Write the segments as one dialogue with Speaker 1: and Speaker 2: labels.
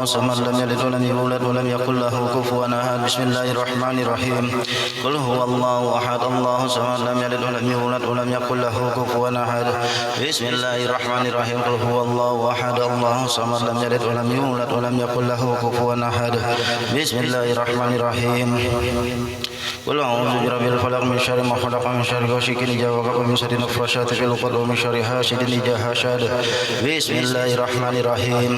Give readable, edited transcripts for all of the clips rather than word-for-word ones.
Speaker 1: الصمد لم يلد ولم يولد ولم يكن له كفوا أحد. بسم الله الرحمن الرحيم. قل هو الله أحد الله الصمد لم يلد ولم يولد ولم يكن له كفوا أحد. بسم الله الرحمن الرحيم. قل هو الله أحد الله الصمد لم يلد ولم يولد ولم يكن له كفوا أحد. بسم الله الرحمن الرحيم. قل أعوذ برب الفلق من شر ما خلق من شر غاسق إذا وقب من شر النفاثات في العقد ومن شر حاسد إذا حسد. بسم الله الرحمن الرحيم.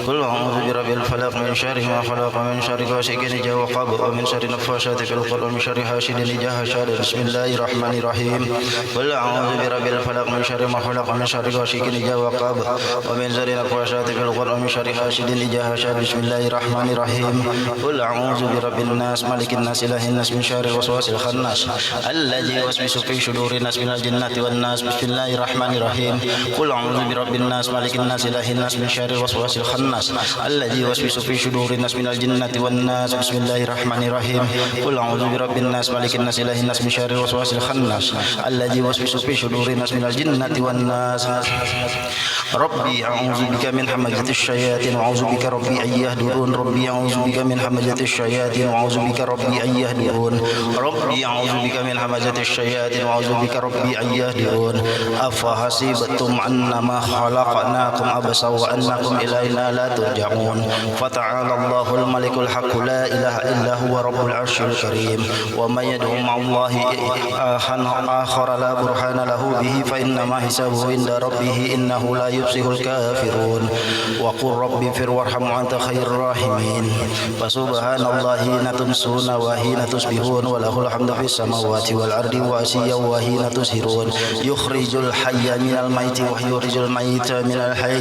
Speaker 1: قل أعوذ برب الفلق من شر ما خلق من شر غاسق إذا وقب ومن شر النفاثات في العقد ومن شر حاسد إذا حسد. بسم الله الرحمن الرحيم. قل أعوذ برب الفلق من شر ما خلق من شر غاسق إذا وقب ومن شر النفاثات في العقد ومن شر حاسد إذا حسد. بسم الله الرحمن الرحيم. قل أعوذ برب الناس ملك الناس إله الناس من شر الوسواس الخناس الذي يوسوس في صدور الناس من الجنة والناس. بسم الله الرحمن الرحيم. قل أعوذ برب الناس ملك الناس إله الناس من شر الوسواس الخناس الذي يوسوس في صدور الناس من الجنة والناس. بسم الله الرحمن الرحيم. قل أعوذ برب الناس ملك الناس إله الناس من شر الوسواس الخناس الذي يوسوس في صدور الناس من الجنة والناس. ربي أعوذ بك من همزة الشياطين وأعوذ بك ربي أن يهدرون. ربي أعوذ بك من همزة الشياطين وأعوذ بك ربي أن يهدرون. ربي أعوذ بك من همزة الشياطين وأعوذ بك ربي أن يهدرون. أفحسبتم أنما خلقناكم عبثا وأنكم إلينا لا ترجعون. فتعالى الله الملك الحق لا إله إلا هو رب العرش الكريم. ومن يدعو مع الله آخر لا برهان له به فإنما حسابه عند ربه إنه لا يفلح الكافرون. وقل رب اغفر وارحم وأنت خير الراحمين. فسبحان الله حين تمسون وحين تصبحون وله الحمد في السماوات والأرض وعشيا وحين تظهرون. يخرج الحي من الميت ويخرج الميت من الحي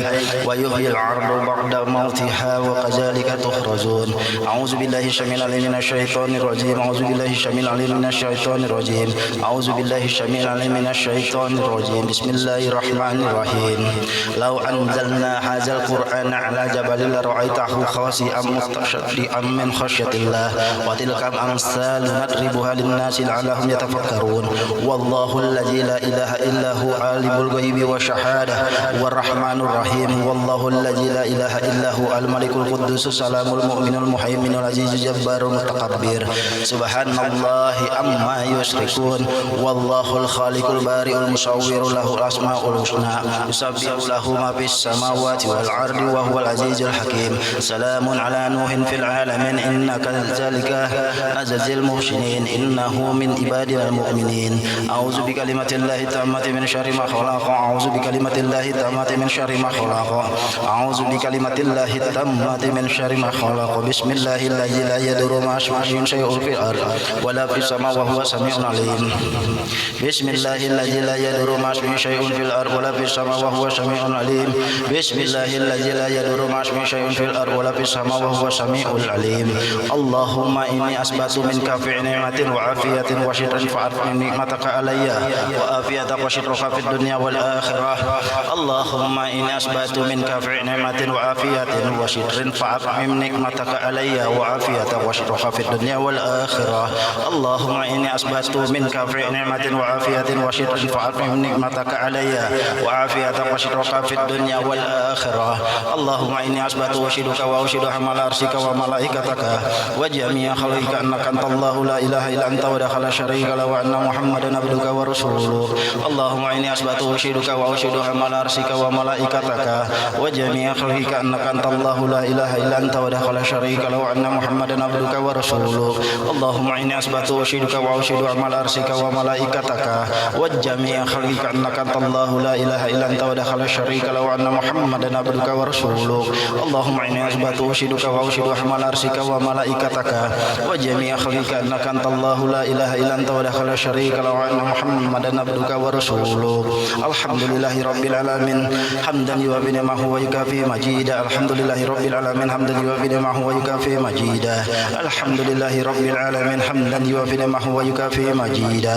Speaker 1: ويحيي الأرض بعد موتها وكذلك تخرجون. أعوذ بالله السميع العليم من الشيطان الرجيم. أعوذ بالله السميع العليم من الشيطان الرجيم. أعوذ بالله السميع العليم من الشيطان الرجيم. بسم الله الرحمن الرحيم. لو أنزلنا هذا القرآن على جبل لرأيته خاشعا متصدعا من خشية الله وتلك الأمثال نضربها للناس لعلهم يتفكرون. والله الذي لا إله إلا هو عالم الغيب والشهادة والرحمن الرحيم. والله الذي لا إله إلا هو الملك القدوس السلام المؤمن المهيمن العزيز الجبار المتكبر. سبحان الله عما يشركون. والله الخالق البارئ المصور له الأسماء الحسنى يسبح له ما في السماوات والأرض وهو العزيز الحكيم. سلام على نوح في العالمين إنا كذلك نجزي المحسنين إنه من عبادنا المؤمنين. أعوذ بكلمة الله التامة من شر ما خلق. أعوذ بكلمة الله التامة من شر ما خلق. أعوذ بكلمة الله التامة من شر ما خلق. بسم الله الذي لا يضر مع اسمه شيء في الأرض ولا في السماء وهو سميع عليم. بسم الله الذي لا يضر مع اسمه شيء في الأرض ولا في السماء وهو سميع عليم. بسم الله الذي لا يضر مع اسمه شيء في الأرض ولا في السماء وهو سميع عليم. اللهم إني أثبت منك في نعمة وعافية وشر فأعرف نعمتك علي وعافيتك وشرك في الدنيا والآخرة. اللهم إني أثبت منك في نعمة وعافية وشر فأعرف نعمتك علي وعافيتك وشرك في الدنيا والآخرة. اللهم إني أثبت منك في نعمة وعافية وشر فأعرف نعمتك علي وعافيتك وشرك في الدنيا والآخرة. اللهم إني أثبت وأشهدك وأشهد حمل عرشك وملائكتك وجميع خلقك أنك أنت الله لا إله إلا أنت وحدك لا شريك له وأن محمدا عبدك ورسوله. اللهم إني أثبت وأشهدك وأشهد حمل عرشك وملائكتك وجميع خلقك أنك أنت الله لا إله إلا أنت وحدك لا شريك له وأن محمدا عبدك ورسوله. اللهم إني أثبت وأشهدك وأشهد حمل عرشك وملائكتك وجميع خلقك أنك أنت الله لا إله إلا أنت وحدك لا شريك له وأن محمدا عبدك ورسوله. اللهم إني أثبت وأشهدك وأشهد حمل عرشك وملائكتك وجميع خلقك أنك أنت الله لا إله إلا أنت وحدك لا شريك له وأن محمدا عبدك ورسوله. الحمد لله رب العالمين حمدا يوافي نعمه ويكافي مجيدا. الحمد لله رب العالمين حمدا يوافي نعمه ويكافي مجيدا. الحمد لله رب العالمين حمدا يوافي نعمه ويكافي مجيدا.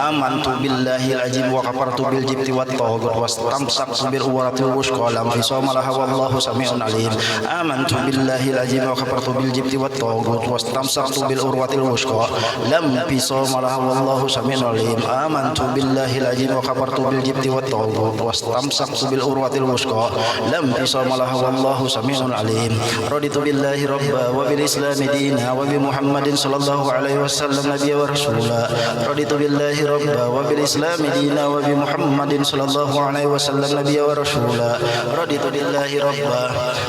Speaker 1: آمنت بالله العظيم وكفرت بالجبت والطاغوت واستمسكت بالعروة الوثقى لا انفصام لها والله سميع عليم. آمنت بالله العظيم وكفرت بالجبت والطاغوت واستمسكت بالعروة الوثقى lam fisama laha wallahu samiun alim. Amantu billahi al-azim wa kafartu bil jibti wat taghut wastamsaktu bil urwatil wusqa lam fisama laha wallahu samiun alim. Raditu billahi rabba wa bil islami dina wa bi Muhammadin sallallahu alaihi wasallam nabiyya wa rasula. Raditu billahi rabba wa bil islami dina wa bi Muhammadin sallallahu alaihi wasallam nabiyya wa rasula. Raditu billahi rabba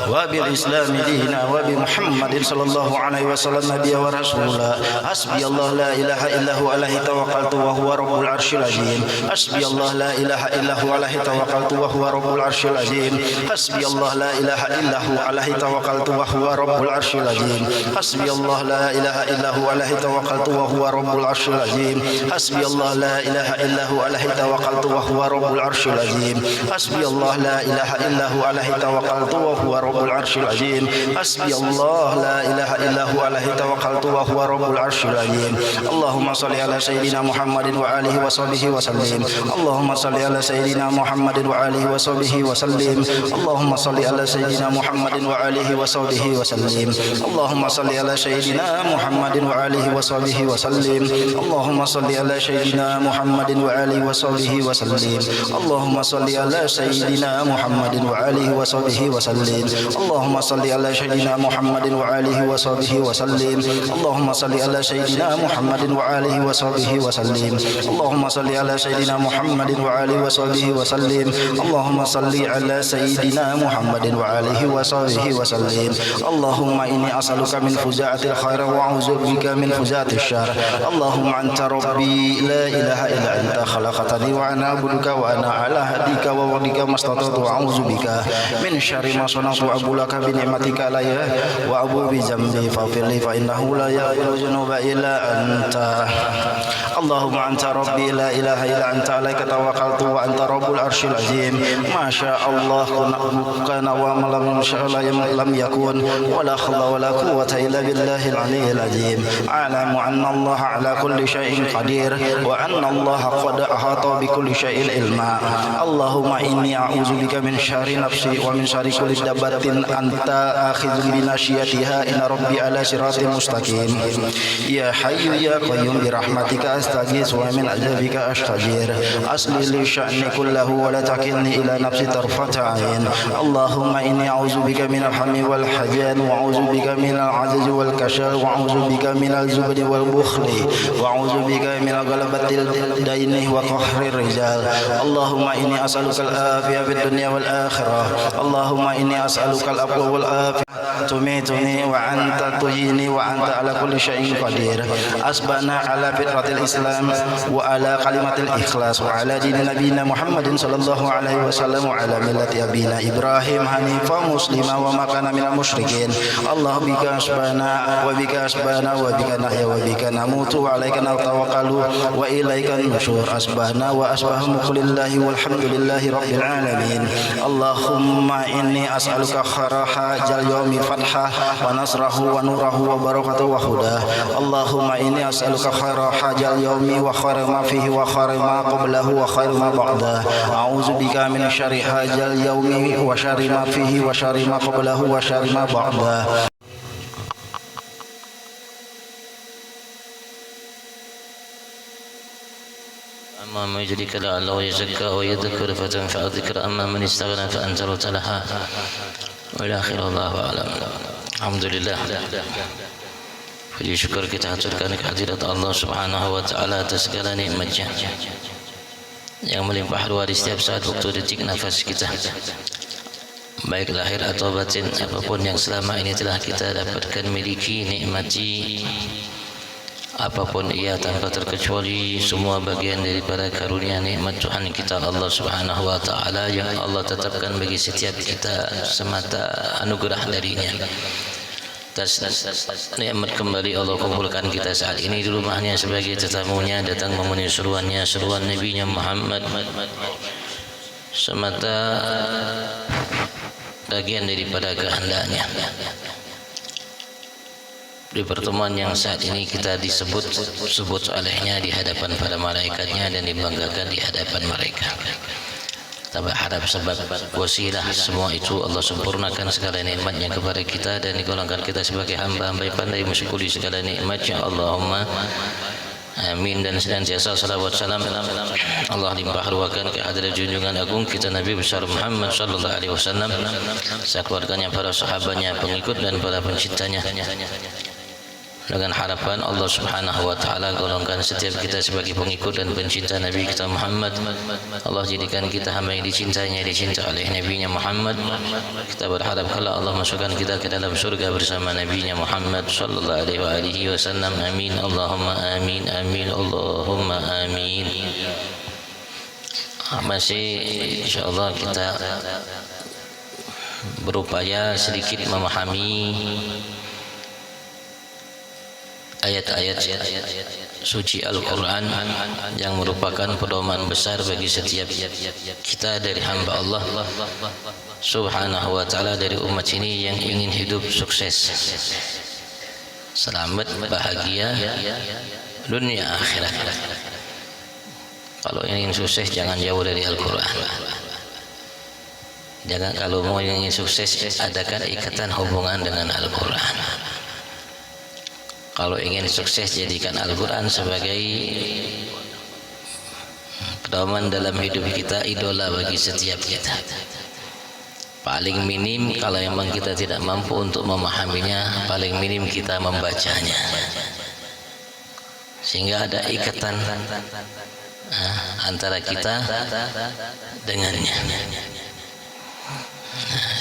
Speaker 1: wa bil islami dina wa bi Muhammadin sallallahu alaihi wasallam nabiyya wa rasula. Hasbi Allah la ilaha illa huwa alaihi tawakkaltu wa huwa rabbul arsyil azim. Hasbi Allah la ilaha illa huwa alaihi tawakkaltu wa huwa rabbul arsyil azim. Hasbi Allah la ilaha illa huwa alaihi tawakkaltu wa huwa rabbul arsyil azim. Hasbi Allah la ilaha illa huwa alaihi tawakkaltu wa huwa rabbul arsyil azim. Hasbi Allah la ilaha illa huwa alaihi tawakkaltu wa huwa rabbul arsyil azim. Hasbi Allah la ilaha illa huwa alaihi tawakkaltu wa huwa rabbul arsyil azim. Hasbi Allah la ilaha illa huwa alaihi tawakkaltu wa huwa rabbul arsyil azim. Allahumma salli ala sayyidina Muhammadin wa alihi wa sahbihi wa sallim. Allahumma salli ala sayyidina Muhammadin wa alihi wa sahbihi wa sallim. Allahumma salli ala sayyidina Muhammadin wa alihi wa sahbihi wa sallim. Allahumma salli ala sayyidina Muhammadin wa alihi wa sahbihi wa sallim. Allahumma salli ala sayyidina Muhammadin wa alihi wa sahbihi wa sallim. Allahumma salli ala sayyidina Muhammadin wa alihi wa sahbihi wa sallim. Allahumma salli ala sayyidina Muhammadin wa alihi wa sahbihi wa sallim. Allahumma salli ala sayyidina Muhammadin wa alihi wa sahbihi wa sallim. Allahumma salli ala sayyidina Muhammadin wa alihi wa sahbihi wa sallim. Allahumma salli ala sayyidina Muhammadin wa alihi wa sahbihi wa sallim. Allahumma inni as'aluka min fuzaatil khair wa a'udzu bika min fuzaatil syarr. Allahumma anta rabbi la ilaha illa anta khalaqtani wa ana abduka wa ana ala hadika wa wadika mastata'tu wa a'udzu bika min syarri ma sana'tu wa abulaka bi ni'matika alayya wa abu bi zambi faghfirli fa innahu la yaghfiru dzunuba illa anta. Allahumma anta rabbi la ilaha illa anta alaika tawakkaltu wa anta rabbul arsyil azim. Masya Allah kana wa lam yasha lam yakun wa la hawla wa la quwwata illa billahil aliyyil azim. A'lamu anna Allah ala kulli syai'in qadir wa anna Allah qad ahata bi kulli syai'in ilma. Allahumma inni a'udzu bika min syarri nafsi wa min syarri kulli dabbatin anta akhidhun bi nasyiyatiha inna rabbi ala siratin mustaqim. Ya hayyu ya qayyum bi rahmatika astaghis wa min azabika astajir. Asli li sya'ni kullahu wa la takilni ila nafsi tarfata ain. Allahumma inni a'udzu bika min al-hammi wal hazan wa a'udzu bika min al-'ajzi wal kasal wa a'udzu bika min al-zubni wal bukhli wa a'udzu bika min ghalabatil daini wa qahrir rijal. Allahumma inni as'aluka al-afiyah fid dunya wal akhirah. Allahumma inni as'aluka al-afwa wal afiyah tumituni wa anta tuhini wa anta ala kulli syai'in qadir. Asbana ala fitratil Islam wa ala kalimatil ikhlas wa ala dini nabiyina Muhammadin sallallahu alaihi wasallam wa ala millati abina Ibrahim hanifa muslima wa makana minal musyrikin. Allah bika asbana wa bika asbana wa bika nahya wa bika namutu wa alaika natawakkalu wa ilaika nusyur. Asbana wa asbahu lillahi walhamdulillahi rabbil alamin. Allahumma inni as'aluka kharaha jal yaumi fathah wa nasrahu wa nurahu wa barakatuhu wa hudah. Allahumma inni as'aluka kharaha jal yaumi wa khaira ma fihi wa khaira ma qablahu wa khaira ma ba'dah. A'udzu bika min syarri hadzal yaumi wa syarri ma fihi wa syarri ma qablahu wa syarri ma ba'dah.
Speaker 2: أما من يجريك لعله يزكى ويذكر فتنفع الذكر أما من استغنى فأنزلت لها وإلى آخر. الله أعلم. Alhamdulillah. Puji syukur kita haturkan kehadirat Allah Subhanahu wa taala atas segala nikmatnya yang melimpah ruah di setiap saat, waktu, detik, nafas kita, baik lahir atau batin. Apapun yang selama ini telah kita dapatkan, miliki, nikmati, apapun ia tanpa terkecuali, semua bagian daripada karunia nikmat Tuhan kita Allah Subhanahu wa taala yang Allah tetapkan bagi setiap kita semata anugerah darinya. Atas nikmat kembali Allah kumpulkan kita saat ini di rumahnya sebagai tetamunya, datang memenuhi seruannya, seruan Nabi-Nya Muhammad, semata bagian daripada kehendaknya. Di pertemuan yang saat ini kita disebut olehnya di hadapan para malaikatnya dan dibanggakan di hadapan mereka. harap sebab wasilah semua itu Allah sempurnakan segala nikmatnya kepada kita dan digolongkan kita sebagai hamba-hamba yang pandai mensyukuri segala nikmatnya. Allahumma amin. Dan senantiasa salawat salam Allah limpah ruahkan ke hadirat junjungan agung kita Nabi besar Muhammad sallallahu alaihi wasallam, sekeluarganya, para sahabatnya, pengikut dan para pencintanya, dengan harapan Allah Subhanahu wa taala golongkan setiap kita sebagai pengikut dan pencinta Nabi kita Muhammad. Allah jadikan kita hamba yang dicintainya, dicinta oleh Nabi-Nya Muhammad. Kita berharap kalau Allah masukkan kita ke dalam surga bersama Nabi-Nya Muhammad sallallahu alaihi wasallam. Amin. Allahumma amin. Amin. Allahumma amin. Masih insyaallah kita berupaya sedikit memahami ayat-ayat suci Al-Quran yang merupakan pedoman besar bagi setiap kita dari hamba Allah Subhanahu wa ta'ala, dari umat ini yang ingin hidup sukses, selamat, bahagia dunia akhirat. Kalau ingin sukses jangan jauh dari Al-Quran. Jangan, kalau mau ingin sukses adakan ikatan hubungan dengan Al-Quran. Kalau ingin sukses jadikan Al-Quran sebagai pedoman dalam hidup kita, idola bagi setiap kita. Paling minim kalau memang kita tidak mampu untuk memahaminya, paling minim kita membacanya, sehingga ada ikatan antara kita dengannya.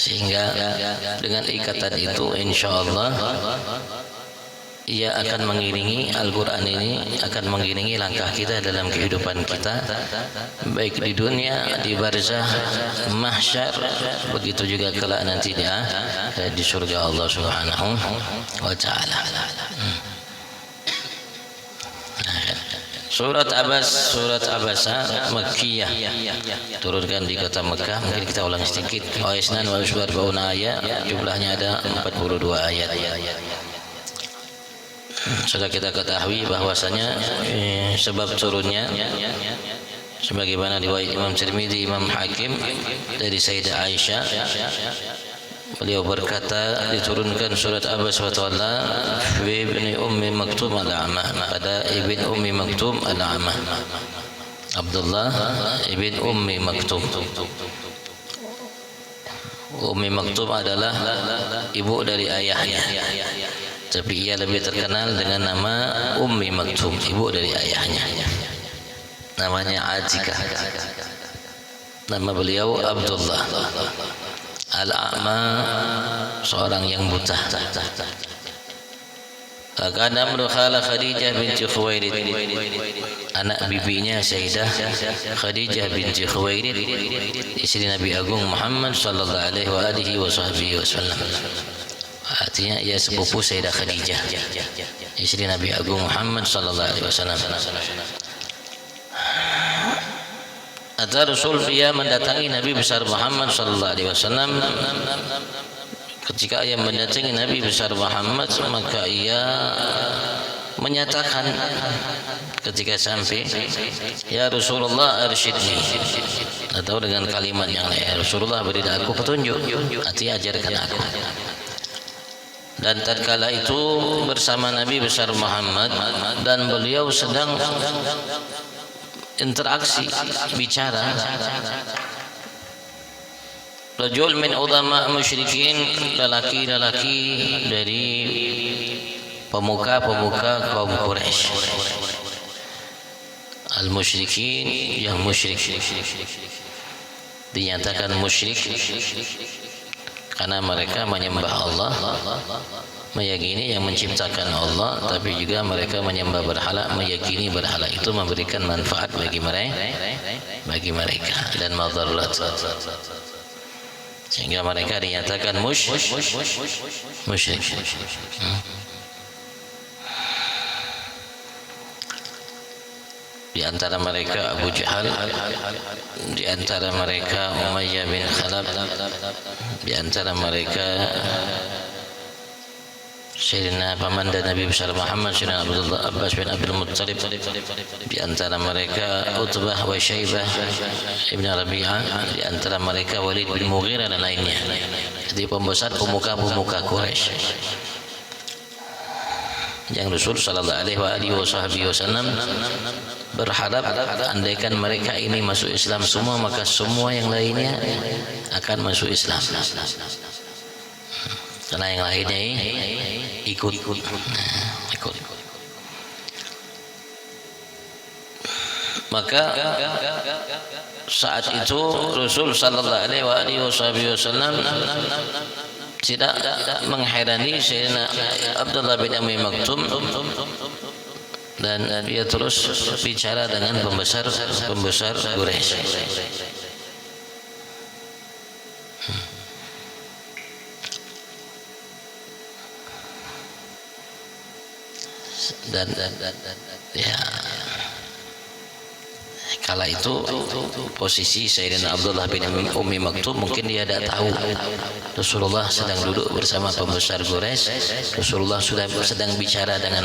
Speaker 2: Sehingga dengan ikatan itu insya Allah ia akan mengiringi, Al-Quran ini akan mengiringi langkah kita dalam kehidupan kita, baik di dunia, di barzah, mahsyar, begitu juga kelak nanti di surga Allah Subhanahu wa ta'ala. Surat Abasa Makkiyah, turunkan di kota Mekah. Mungkin kita ulang sedikit. Isnan wa usbarbauna ayat, jumlahnya ada 42 ayat. Sudah kita ketahui bahwasanya sebab turunnya sebagaimana riwayat Imam Tirmidzi, Imam Hakim dari Sayyidah Aisyah, beliau berkata diturunkan surat Abasa wa Tawalla fi ibni Ummi Maktum al-A'ma, pada ibn Ummi Maktum al-A'ma, Abdullah ibn Ummi Maktum. Ummi Maktum adalah ibu dari ayahnya, tapi ia lebih terkenal dengan nama Ummi Maktum, ibu dari ayahnya. Namanya Atikah. Nama beliau Abdullah Al-A'ma, seorang yang buta. Karena mendukhala Khadijah binti Khuwailid, anak bibinya Sayyidah Khadijah binti Khuwailid, istri Nabi Agung Muhammad sallallahu alaihi wasallam. Artinya ia sepupu Sayyidah Khadijah, istri Nabi Agung Muhammad sallallahu alaihi wasallam. Ada Rasul dia mendatangi Nabi besar Muhammad sallallahu alaihi wasallam. Ketika ia mendatangi Nabi besar Muhammad, maka ia menyatakan ketika sampai, ya Rasulullah arsyidni, atau dengan kalimat yang lain, Rasulullah berilah aku petunjuk, artinya ajarkan aku. Dan tatkala itu bersama Nabi besar Muhammad dan beliau sedang interaksi, bicara, rajul min ulama musyrikin, lelaki-lelaki dari pemuka-pemuka kaum Quraisy, al-musyrikin, yang musyrik, dinyatakan musyrik karena mereka menyembah Allah, meyakini yang menciptakan Allah, tapi juga mereka menyembah berhala, meyakini berhala itu memberikan manfaat bagi mereka dan madarat, sehingga mereka dinyatakan musyrik. Di antara mereka Abu Jahal, di antara mereka Umayyah bin Khalaf, di antara mereka Sayyidina paman dan Nabi besar Muhammad Sayyidina Abdullah Abbas bin Abdul Muttalib, di antara mereka Utbah wa Syaibah Ibn Rabi'ah, di antara mereka Walid bin Mughirah dan lainnya. Jadi pembesar pemuka-pemuka Quraisy yang Rasul sallallahu alaihi wasallam berharap andaikan mereka ini masuk Islam semua, maka semua yang lainnya akan masuk Islam. Karena yang lainnya ikut. Maka saat itu Rasul sallallahu alaihi wasallam tidak mengherani Sayyidina Abdullah bin Umi Maktum, dan dia terus bicara dengan pembesar Quraisy. Dan ya, kala itu posisi Sayyidina Abdullah bin Umi Maktum mungkin dia tidak tahu Rasulullah sedang duduk bersama pembesar Quraisy. Rasulullah sudah sedang bicara dengan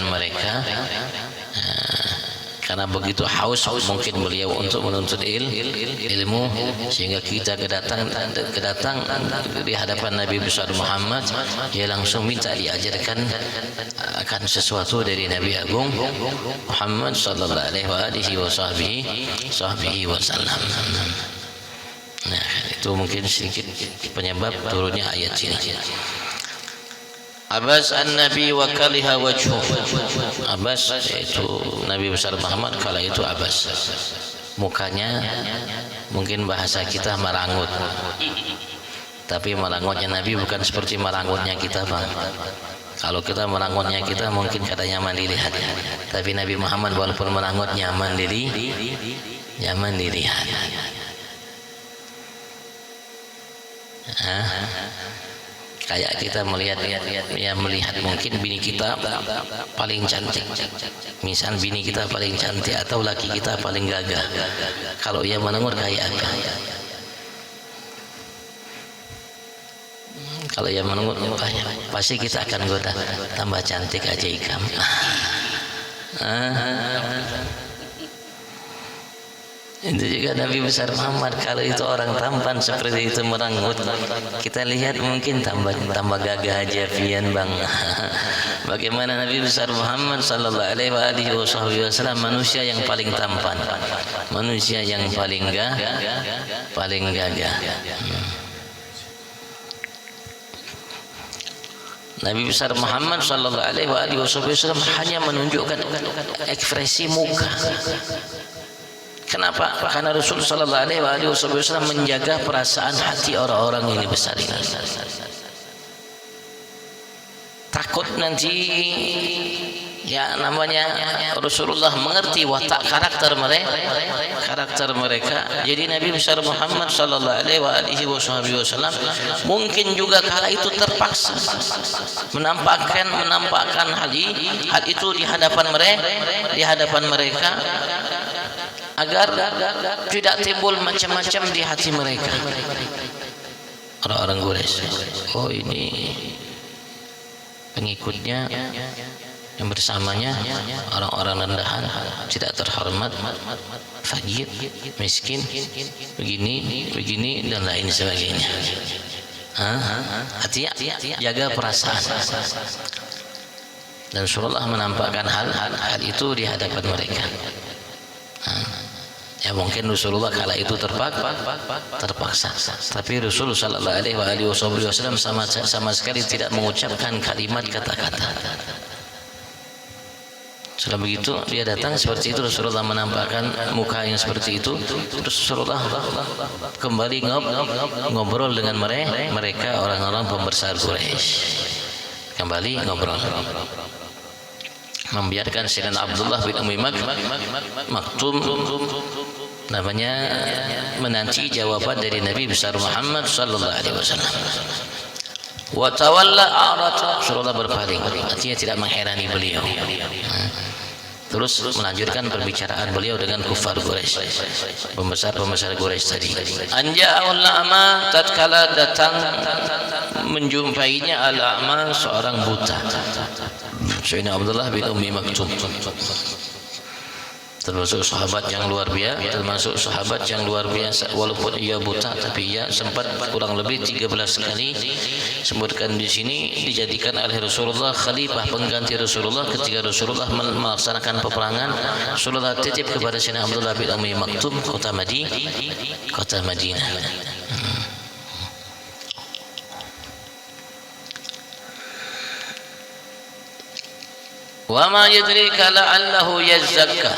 Speaker 2: mereka. Karena begitu haus mungkin beliau untuk menuntut ilmu, sehingga kita kedatang di hadapan Nabi besar Muhammad, dia langsung minta diajarkan akan sesuatu dari Nabi Agung Muhammad sallallahu alaihi wasallam. Nah, itu mungkin sedikit penyebab turunnya ayat ini. Abbas an-Nabi wa kaliha wajhu. Abbas yaitu Nabi besar Muhammad kala itu Abbas. Mukanya mungkin bahasa kita marangut. Tapi marangutnya Nabi bukan seperti marangutnya kita, Bang. Kalau kita marangutnya kita mungkin kata nyaman dilihat. Tapi Nabi Muhammad walaupun marangut nyaman dilihat. Kayak kita melihat mungkin bini kita paling cantik, misal bini kita paling cantik atau laki kita paling gagah, kalau ia menengok kayak apa? Kalau ia menengok pasti kita akan goda, tambah cantik aja ikam. Itu juga Nabi besar Muhammad, kalau itu orang tampan seperti itu merangut, kita lihat mungkin tambah gagah aja pian, Bang. Bagaimana Nabi besar Muhammad sallallahu alaihi wasallam manusia yang paling tampan, manusia yang paling gagah. Nabi besar Muhammad sallallahu alaihi wasallam hanya menunjukkan ekspresi muka. Kenapa? Karena Rasul sallallahu alaihi wasallam menjaga perasaan hati orang-orang ini besar ini. Takut nanti ya namanya Rasulullah mengerti watak karakter mereka. Jadi Nabi besar Muhammad sallallahu alaihi wasallam mungkin juga kala itu terpaksa menampakkan hal itu di hadapan mereka agar tidak timbul macam-macam di hati mereka. Orang-orang Quraisy, oh ini pengikutnya yang bersamanya orang-orang rendahan, tidak terhormat, fakir, miskin, begini dan lain sebagainya. Hati jaga perasaan. Dan Rasulullah menampakkan hal itu di hadapan mereka. Ya mungkin Rasulullah kala itu terpaksa, tapi Rasul sallallahu alaihi wasallam sama sekali tidak mengucapkan kalimat kata-kata. Setelah begitu dia datang seperti itu, Rasulullah menampakkan muka yang seperti itu, terus Rasulullah kembali ngobrol dengan mereka orang-orang pembesar Quraisy, kembali ngobrol, membiarkan Sayyidina Abdullah bin Umi Maktum namanya menanti jawaban dari Nabi besar Muhammad sallallahu alaihi wasallam. Wa tawalla a'rata, Rasulullah berpaling, artinya tidak mengherani beliau. Terus melanjutkan perbicaraan beliau dengan kufar Quraisy, pembesar Quraisy tadi. Anja'ul la'ama, tatkala datang menjumpainya al-a'ma, seorang buta. Sayyidina Abdullah bin Ummi Maktum, termasuk sahabat yang luar biasa, walaupun ia buta tapi ia sempat kurang lebih 13 kali sebutkan di sini dijadikan oleh Rasulullah khalifah pengganti Rasulullah ketika Rasulullah melaksanakan peperangan. Rasulullah titip kepada Sayyidina Abdullah bin Ummi Maktum kota Madinah. Wa ma yudrika la'allahu yazakka.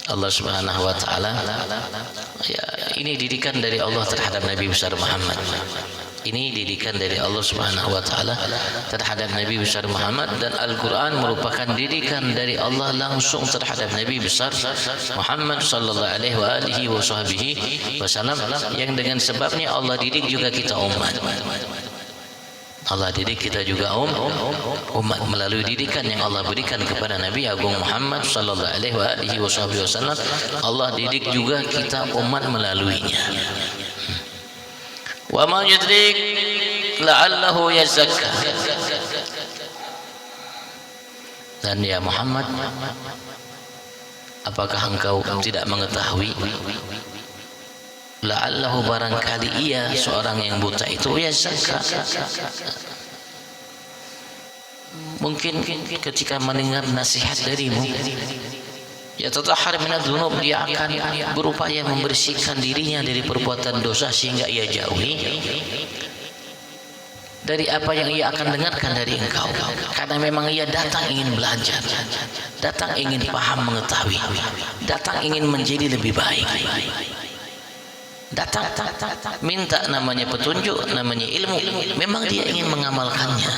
Speaker 2: Allah Subhanahu wa taala, ya, ini didikan dari Allah terhadap Nabi besar Muhammad. Ini didikan dari Allah Subhanahu wa taala terhadap Nabi besar Muhammad, dan Al-Qur'an merupakan didikan dari Allah langsung terhadap Nabi besar Muhammad sallallahu alaihi wasallam, yang dengan sebabnya Allah didik juga kita umat. Allah didik kita juga umat melalui didikan yang Allah berikan kepada Nabi Agung Muhammad sallallahu alaihi wasallam. Allah didik juga kita umat melaluinya. Wa ma yudrik la'allahu yazakka. Dan ya Muhammad, apakah engkau tidak mengetahui, la'allahu barangkali ia seorang yang buta itu ya zakka, mungkin ketika mendengar nasihat darimu, ya tatahhar minadz dzunub, dia akan berupaya membersihkan dirinya dari perbuatan dosa sehingga ia jauhi dari apa yang ia akan dengarkan dari engkau, karena memang ia datang ingin belajar, datang ingin paham mengetahui, datang ingin menjadi lebih baik, datang minta namanya petunjuk, namanya ilmu, memang dia ingin mengamalkannya.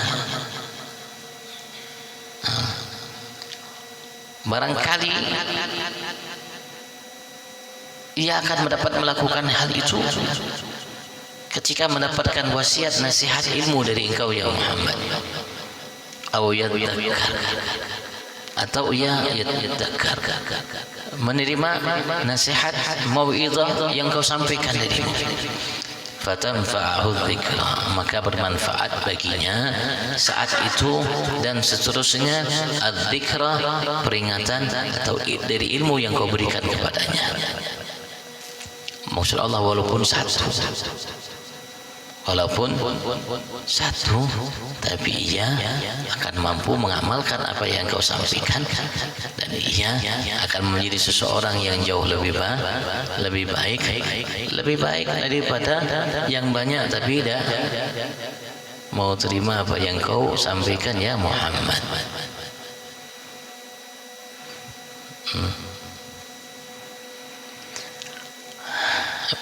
Speaker 2: Barangkali ia akan mendapat melakukan hal itu ketika mendapatkan wasiat nasihat ilmu dari engkau ya Muhammad, atau ia yadzakar, menerima nasihat mau'izah yang kau sampaikan darimu, fatanfa'ahu dzikra, maka bermanfaat baginya saat itu dan seterusnya adzikra, peringatan atau dari ilmu yang kau berikan kepadanya. Maksud Allah walaupun satu, tapi ia akan mampu mengamalkan apa yang kau sampaikan, dan ia akan menjadi seseorang yang jauh lebih baik daripada yang banyak tapi tidak mau terima apa yang kau sampaikan ya Muhammad.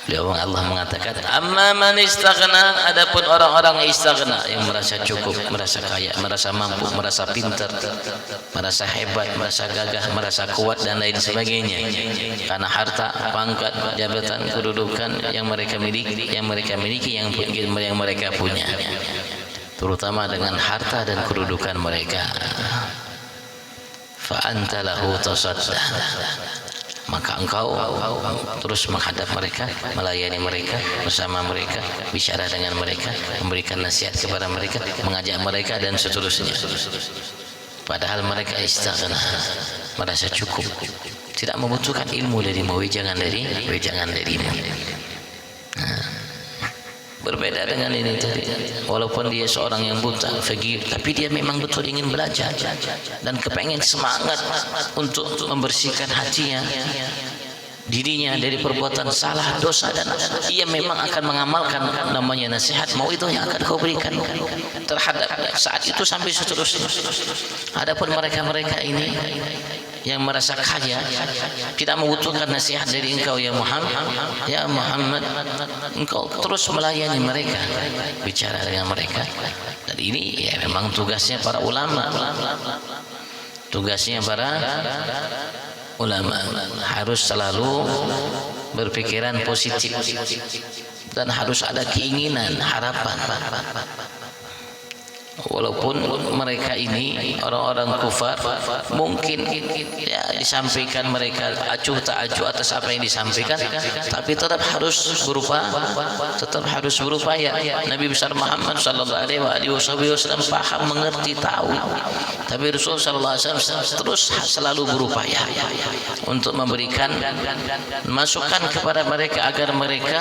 Speaker 2: Beliau Allah mengatakan, amma man istaghna, adapun orang-orang yang istaghna, yang merasa cukup, merasa kaya, merasa mampu, merasa pintar, merasa hebat, merasa gagah, merasa kuat dan lain sebagainya, karena harta, pangkat, jabatan, kedudukan yang mereka miliki, yang mereka punya, terutama dengan harta dan kedudukan mereka. Fa anta lahu tasadda, maka engkau terus menghadap mereka, melayani mereka, bersama mereka, bicara dengan mereka, memberikan nasihat kepada mereka, mengajak mereka dan seterusnya. Padahal mereka istaghna, merasa cukup, tidak membutuhkan ilmu darimu, wejangan darimu. Berbeda dengan ini tadi, walaupun dia seorang yang buta, fakir, tapi dia memang betul ingin belajar dan kepengen semangat untuk membersihkan hatinya, dirinya dari perbuatan salah, dosa, dan ia memang akan mengamalkan namanya nasihat mau itu yang akan kau berikan terhadap saat itu sampai seterusnya. Adapun mereka ini yang merasa kaya, tidak membutuhkan nasihat dari engkau ya Muhammad, engkau terus melayani mereka, bicara dengan mereka. Dan ini ya memang tugasnya para ulama, harus selalu berpikiran positif dan harus ada keinginan, harapan Walaupun mereka ini orang-orang kufar, mungkin ya disampaikan mereka acuh tak acuh atas apa yang disampaikan, tapi tetap harus berupaya. Nabi besar Muhammad sallallahu alaihi wasallam paham, mengerti, tahu, tapi Rasul sallallahu alaihi wasallam terus selalu berupaya untuk memberikan masukan kepada mereka agar mereka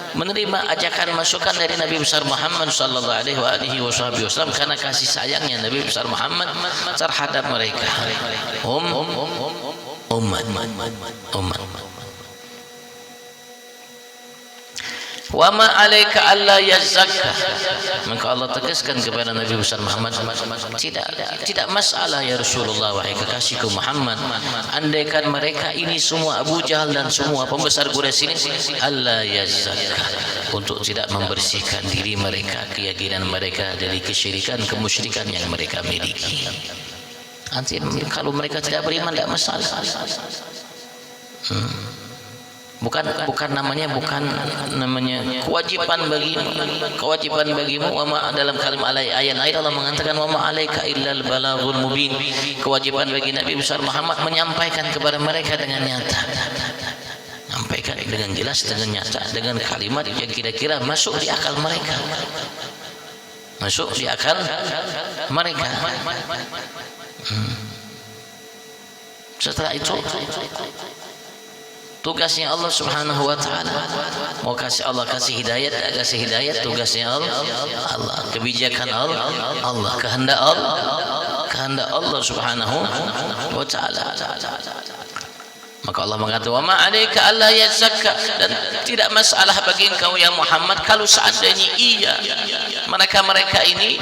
Speaker 2: menerima ajakan masukan dari Nabi besar Muhammad sallallahu alaihi wasallam, karena kasih sayangnya Nabi besar Muhammad terhadap mereka. Umat. Wa ma 'alaika alla yazakka. Maka Allah tegaskan kepada Nabi besar Muhammad, tidak masalah ya Rasulullah, wahai kekasihku Muhammad, andaikan mereka ini semua Abu Jahal dan semua pembesar Quraisy ini alla yazakka, untuk tidak membersihkan diri mereka, keyakinan mereka dari kesyirikan, kemusyrikan yang mereka miliki. Nanti kalau mereka tidak beriman tidak masalah. Bukan namanya kewajiban bagimu. Wa dalam kalimat ayat lain Allah mengatakan wa ma 'alaika illal balaghul mubin. Kewajiban bagi Nabi besar Muhammad menyampaikan kepada mereka dengan nyata. Sampaikan dengan jelas, dengan nyata, dengan kalimat yang kira-kira masuk di akal mereka. Setelah itu tugasnya Allah Subhanahu wa taala, mau Allah kasih hidayat, tugasnya Allah, kebijakan Allah, kehendak Allah Subhanahu wa taala. Maka Allah mengatakan wa ma 'alaika alla yazakka, dan tidak masalah bagi engkau ya Muhammad kalau seandainya mereka ini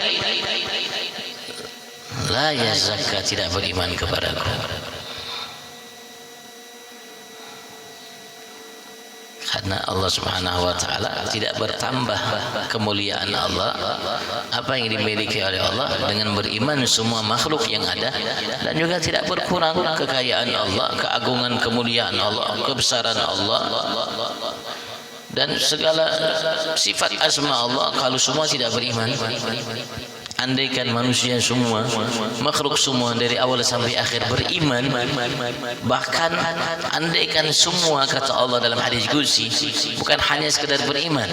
Speaker 2: la yazakka, tidak beriman kepadaku. Karena Allah Subhanahu wa taala tidak bertambah kemuliaan Allah, apa yang dimiliki oleh Allah, dengan beriman semua makhluk yang ada, dan juga tidak berkurang kekayaan Allah, keagungan, kemuliaan Allah, kebesaran Allah, dan segala sifat asma Allah kalau semua tidak beriman. Andaikan manusia semua, makhluk semua dari awal sampai akhir beriman, bahkan andaikan semua, kata Allah dalam hadis qudsi, bukan hanya sekedar beriman,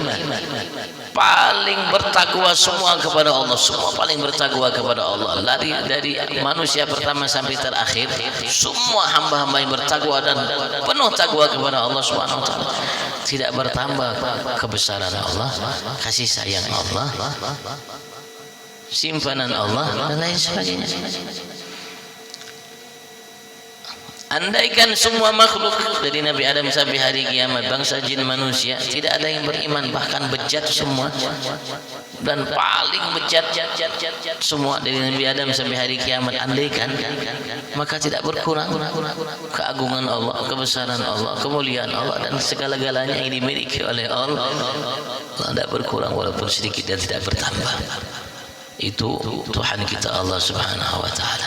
Speaker 2: paling bertakwa semua kepada Allah, semua paling bertakwa kepada Allah, dari manusia pertama sampai terakhir, semua hamba-hamba yang bertakwa dan penuh takwa kepada Allah Subhanahu wa taala, tidak bertambah kebesaran Allah, kasih sayang Allah, simpanan Allah, dan lain sebagainya. Andaikan semua makhluk dari Nabi Adam sampai hari kiamat, bangsa jin manusia, tidak ada yang beriman, bahkan bejat semua, dan paling bejat semua dari Nabi Adam sampai hari kiamat, andaikan, maka tidak berkurang keagungan Allah, kebesaran Allah, kemuliaan Allah, dan segala-galanya yang dimiliki oleh Allah tidak berkurang walaupun sedikit, dan tidak bertambah. Itu Tuhan kita Allah Subhanahu wa taala.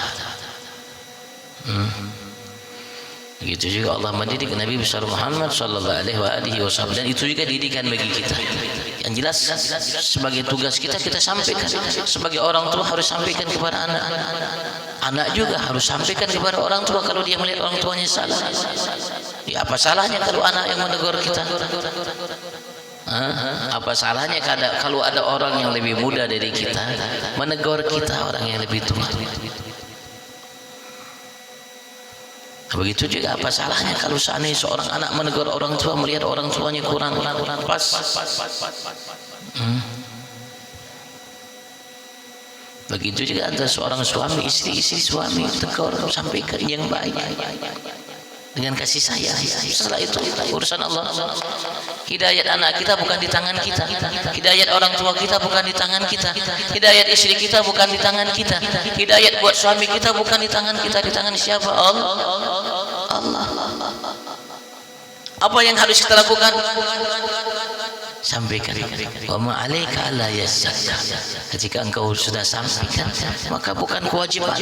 Speaker 2: Begitu juga Allah mendidik Nabi besar Muhammad sallallahu alaihi wasallam, dan itu juga didikan bagi kita. Yang jelas sebagai tugas kita sampaikan. Sebagai orang tua harus sampaikan kepada anak juga harus sampaikan kepada orang tua kalau dia melihat orang tuanya salah. Ya, apa salahnya kalau anak yang menegur kita? Apa salahnya kalau ada orang yang lebih muda dari kita menegur kita, orang yang lebih tua? Begitu juga apa salahnya kalau seandainya seorang anak menegur orang tua, melihat orang tuanya kurang pas. Begitu juga ada seorang suami, istri suami tegur, sampaikan yang baik dengan kasih sayang. Setelah itu urusan Allah. Hidayat anak kita bukan di tangan kita, hidayat orang tua kita bukan di tangan kita, hidayat istri kita bukan di tangan kita, hidayat buat suami kita bukan di tangan kita. Di tangan siapa? Allah. Apa yang harus kita lakukan? Sampaikan. Wa ma 'alaika alla yazakka. Ketika engkau sudah sampaikan, maka bukan kewajiban,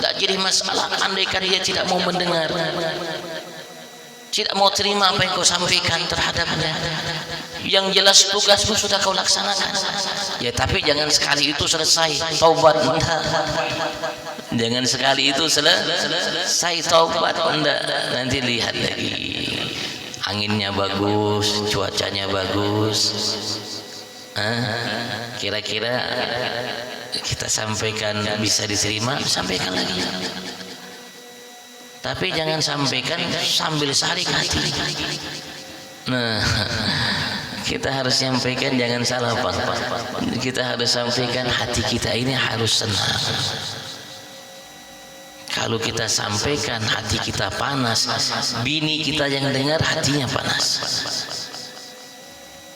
Speaker 2: tak jadi masalah andaikan dia tidak mau mendengar. tidak mau terima apa yang kau sampaikan terhadapnya. Yang jelas tugasmu sudah kau laksanakan. Ya tapi jangan sekali itu selesai taubat, enggak. Jangan sekali itu selesai taubat, enggak. Nanti lihat lagi. Anginnya bagus, cuacanya bagus. Kira-kira kita sampaikan bisa diterima, sampaikan lagi. Tapi jangan sampaikan sambil sarik hati. Nah, kita harus sampaikan, jangan salah paham. Kita harus sampaikan hati kita ini harus senang. Kalau kita sampaikan hati kita panas, bini kita yang dengar hatinya panas.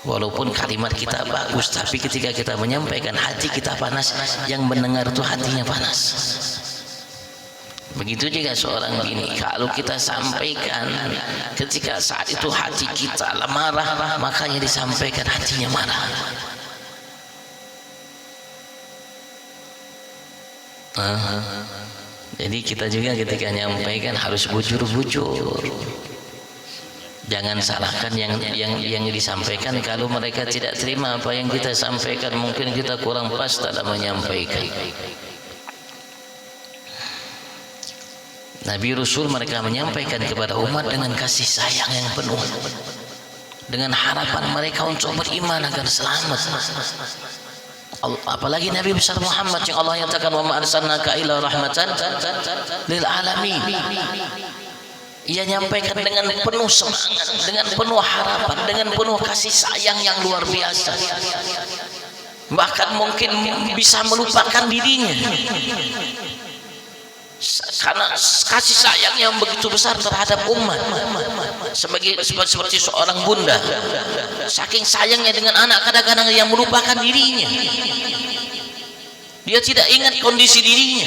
Speaker 2: Walaupun kalimat kita bagus, tapi ketika kita menyampaikan hati kita panas, yang mendengar itu hatinya panas. Begitu juga seorang bini, kalau kita sampaikan ketika saat itu hati kita marah, makanya disampaikan hatinya marah. Jadi kita juga ketika menyampaikan harus bujur-bujur. Jangan salahkan yang disampaikan. Kalau mereka tidak terima apa yang kita sampaikan, mungkin kita kurang pas dalam menyampaikan. Nabi Rasul mereka menyampaikan kepada umat dengan kasih sayang yang penuh, dengan harapan mereka untuk beriman agar selamat. Apalagi Nabi besar Muhammad yang Allah nyatakan wa ma arsalnaka illa rahmatan lil alamin. Ia nyampaikan dengan penuh semangat, dengan penuh harapan, dengan penuh kasih sayang yang luar biasa. Bahkan mungkin bisa melupakan dirinya. Karena kasih sayang yang begitu besar terhadap umat, seperti seorang bunda, saking sayangnya dengan anak, kadang-kadang yang melupakan dirinya. Dia tidak ingat kondisi dirinya.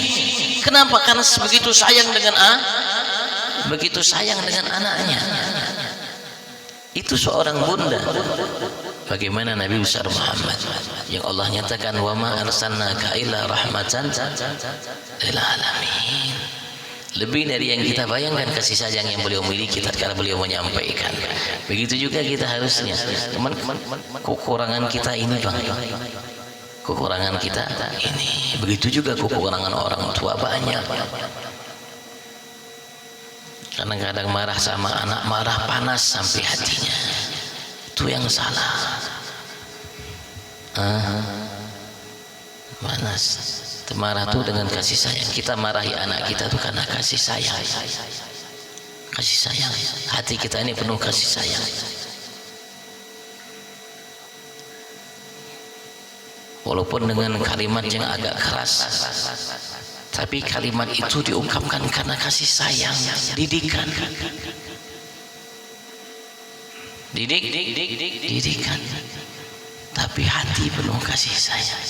Speaker 2: Kenapa? Karena begitu sayang dengan anaknya. Itu seorang bunda. Bagaimana Nabi besar Muhammad yang Allah nyatakan wa ma arsalnaka illa rahmatan lil alamin. Lebih dari yang kita bayangkan kasih sayang yang beliau miliki tatkala beliau menyampaikan. Begitu juga kita harusnya. Teman-teman, kekurangan kita ini Bang. Kekurangan kita ini. Begitu juga kekurangan orang tua banyak. Kadang-kadang marah sama anak, marah panas sampai hatinya. Itu yang salah. Panas. Marah itu dengan kasih sayang. Kita marahi anak kita itu karena kasih sayang. Kasih sayang. Hati kita ini penuh kasih sayang. Walaupun dengan kalimat yang agak keras, tapi kalimat itu diungkapkan karena kasih sayang, didikan. Didikan. Tapi hati penuh kasih sayang.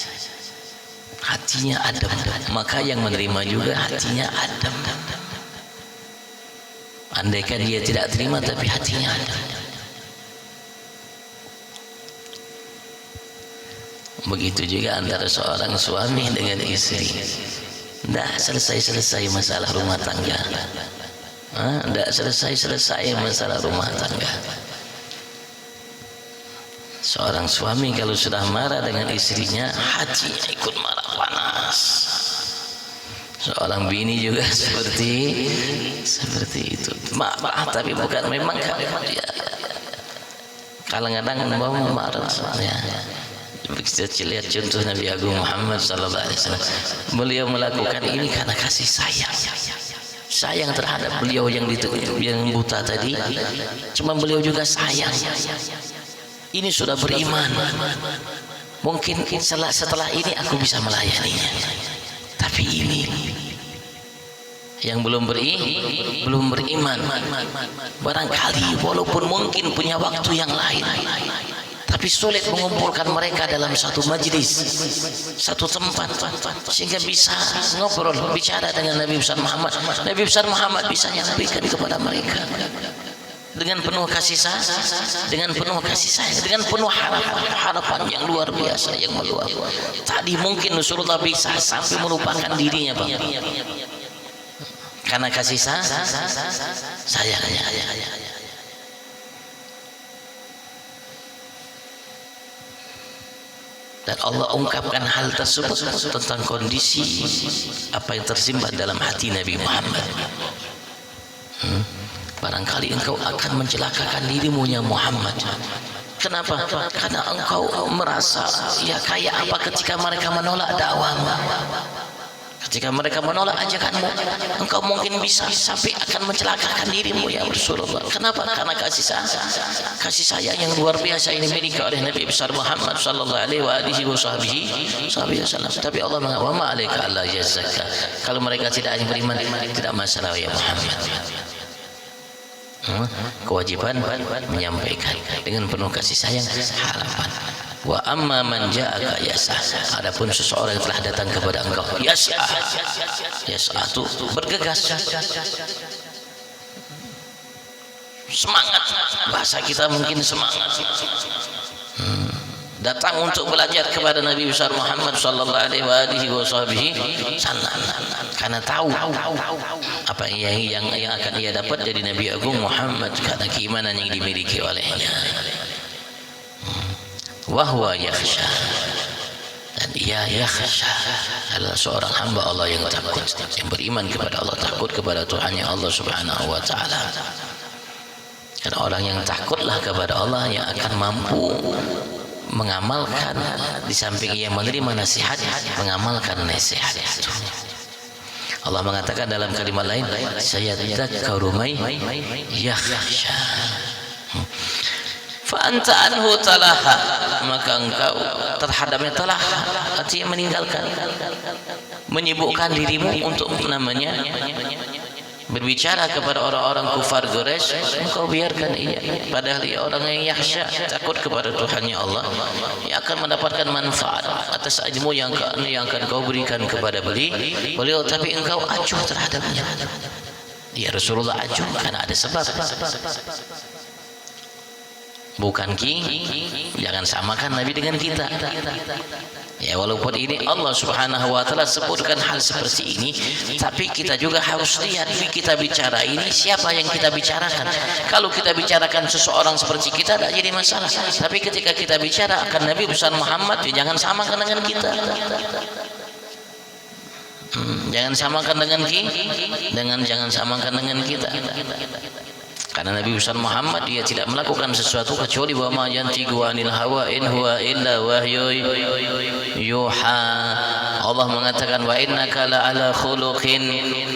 Speaker 2: Hatinya adem. Maka yang menerima juga hatinya adem. Andaikan dia tidak terima tapi hatinya adem. Begitu juga antara seorang suami dengan istri. Tidak selesai masalah rumah tangga. Tidak selesai masalah rumah tangga. Seorang suami kalau sudah marah dengan istrinya, hatinya ikut marah panas. Seorang bini juga seperti itu. Maaf tapi bukan memang ya. Kadang-kadang mau marah ya. Kita lihat contoh Nabi Agung Muhammad sallallahu alaihi wasallam. Beliau melakukan ini karena kasih sayang terhadap beliau yang buta tadi. Cuma beliau juga sayang. Ini sudah beriman. Mungkin setelah ini aku bisa melayaninya. Tapi ini yang belum beriman. Barangkali walaupun mungkin punya waktu yang lain, tapi sulit mengumpulkan mereka dalam satu majlis, satu tempat, sehingga bisa ngobrol, bicara dengan Nabi besar Muhammad. Nabi besar Muhammad bisa nyampaikan kepada mereka dengan penuh kasih sayang, dengan penuh harapan yang luar biasa, yang meluap. Tadi mungkin Rasulullah bisa sampai melupakan dirinya, Bang, karena kasih sayangnya. Dan Allah ungkapkan hal tersebut tentang kondisi apa yang tersimpan dalam hati Nabi Muhammad. Barangkali engkau akan mencelakakan dirimu ya Muhammad. Kenapa? Karena engkau merasa ya kayak apa ketika mereka menolak dakwahmu. Ketika mereka menolak ajakanmu, engkau mungkin bisa sampai akan mencelakakan dirimu ya Rasulullah. Kenapa? Karena kasih sayang yang luar biasa ini dimiliki oleh Nabi besar Muhammad sallallahu alaihi wasallam. Tapi Allah mengatakan, "Wa ma 'alaika alla yazakka." Kalau mereka tidak beriman, tidak masalah ya Muhammad. Kewajiban menyampaikan dengan penuh kasih sayang, harapan. Wa amma man ja'aka yas'a. Adapun seseorang yang telah datang kepada engkau yas'a. Yas'a itu bergegas. Semangat. Bahasa kita mungkin semangat. Datang untuk belajar kepada Nabi besar Muhammad sallallahu alaihi wasallam karena tahu apa yang akan ia dapat dari Nabi Agung Muhammad karena keimanan yang dimiliki olehnya. Wahwa yakhsha, dan ia yakhsha adalah seorang hamba Allah yang takut, yang beriman kepada Allah, takut kepada Tuhannya Allah subhanahu wa ta'ala. Dan orang yang takutlah kepada Allah yang akan mampu mengamalkan, di samping ia menerima nasihat, mengamalkan nasihat itu. Allah mengatakan dalam kalimat lain, sayadzakkaru may yakhsha. Fa'anta anhu talaha, maka engkau terhadapnya talaha, artinya meninggalkan, menyibukkan dirimu untuk namanya berbicara kepada orang-orang kufar Quraisy. Engkau biarkan ia, padahal ia orang yang yakhsha, takut kepada Tuhannya Allah, yang akan mendapatkan manfaat atas ilmu yang akan kau berikan kepada beliau, tapi engkau acuh terhadapnya. Ya Rasulullah acuh karena ada sebab. Bukan jangan samakan Nabi dengan kita. Ya walaupun ini Allah subhanahu wa ta'ala sebutkan hal seperti ini, tapi kita juga harus lihat kita bicara ini siapa yang kita bicarakan. Kalau kita bicarakan seseorang seperti kita tidak jadi masalah, tapi ketika kita bicara akan Nabi besar Muhammad, ya jangan samakan dengan kita. Jangan samakan jangan samakan dengan kita. Karena Nabi besar Muhammad dia tidak melakukan sesuatu kecuali wa ma yantiqu anil hawa in huwa illa wahyu yuha. Allah mengatakan wa innaka la ala khuluqin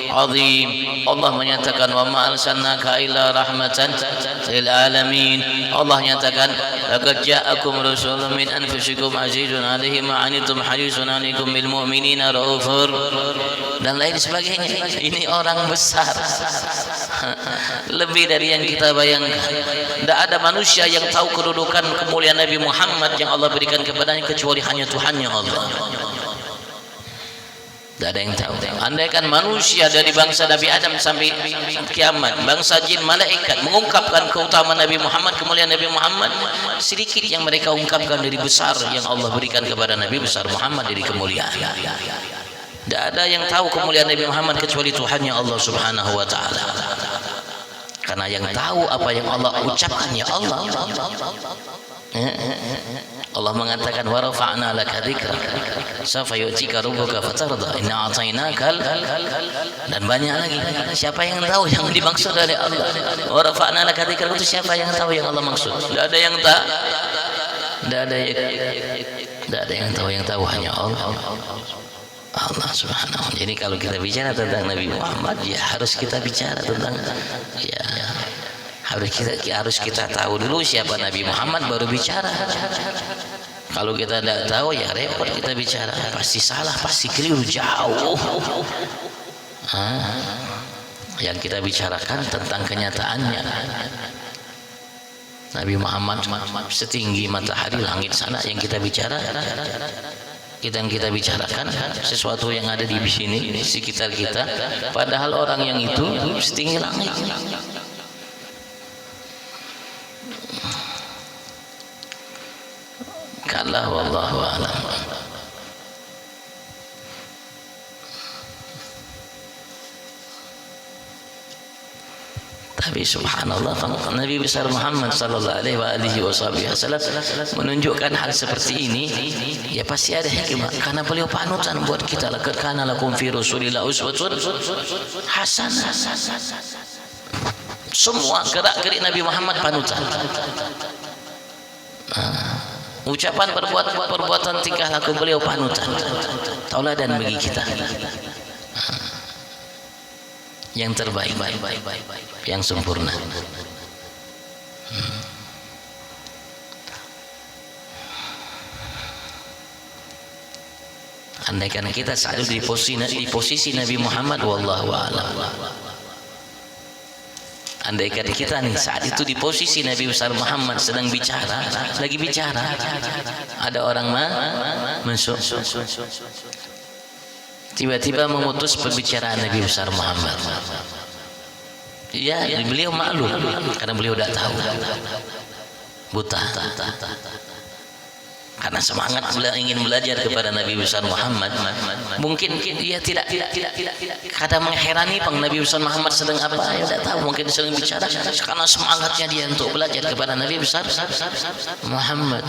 Speaker 2: azim. Allah menyatakan wa ma arsalnaka illa rahmatan lil alamin. Allah menyatakan laqad ja'akum rasulun min anfusikum azizun 'alaihi ma 'anittum harisun 'alaikum bil mu'minina raufur, dan lain sebagainya. Ini orang besar. Lebih dari yang kita bayangkan. Tidak ada manusia yang tahu kedudukan kemuliaan Nabi Muhammad yang Allah berikan kepadanya kecuali hanya Tuhannya Allah. Tidak ada yang tahu. Andaikan manusia dari bangsa Nabi Adam sampai kiamat, bangsa jin, malaikat mengungkapkan keutamaan Nabi Muhammad, kemuliaan Nabi Muhammad, sedikit yang mereka ungkapkan dari besar yang Allah berikan kepada Nabi besar Muhammad dari kemuliaan. Tidak ada yang tahu kemuliaan Nabi Muhammad kecuali Tuhannya Allah subhanahu wa ta'ala. Karena yang tahu apa yang Allah ucapkan ya Allah. Allah mengatakan wa rafa'na laka dzikrak sawfa yu'tika rabbuka fatarda inna a'tainakal, dan banyak lagi. Siapa yang tahu yang dimaksud oleh Allah? Wa rafa'na laka dzikrak itu siapa yang tahu yang Allah maksud? Tidak ada yang tahu. Tidak ada yang tahu, yang tahu hanya Allah. Allah subhanahu. Jadi kalau kita bicara tentang Nabi Muhammad, ya harus kita bicara tentang, ya harus kita tahu dulu siapa Nabi Muhammad baru bicara. Kalau kita tidak tahu ya repot kita bicara, pasti salah, pasti keliru jauh. Yang kita bicarakan tentang kenyataannya. Nabi Muhammad setinggi matahari langit sana, yang kita bicara yang kita bicarakan sesuatu yang ada di sini di sekitar kita, padahal orang yang itu setinggi langit. Kalla wallahu a'lam. Tapi subhanallah, Nabi besar Muhammad sallallahu alaihi wasallam menunjukkan hal seperti ini, ya pasti ada hikmah, karena beliau panutan buat kita. Laqad kana lakum fi Rasulillah uswatun hasanah. Semua gerak-gerik Nabi Muhammad panutan. Ucapan, perbuatan, tingkah laku beliau panutan, tauladan bagi kita. Yang terbaik, yang sempurna. Andaikan kita saat itu di posisi Nabi Muhammad, wallahu a'lam. Andaikan kita nih saat itu di posisi Nabi besar Muhammad sedang bicara, lagi bicara, ada orang masuk, tiba-tiba memutus pembicaraan Nabi besar Muhammad. Ya, beliau maklum karena beliau tidak tahu, buta, karena semangat ingin belajar kepada Nabi besar Muhammad. Mungkin dia tidak kadang mengherani pang Nabi besar Muhammad sedang apa, ya tidak tahu, mungkin sedang bicara karena semangatnya dia untuk belajar kepada Nabi besar Muhammad.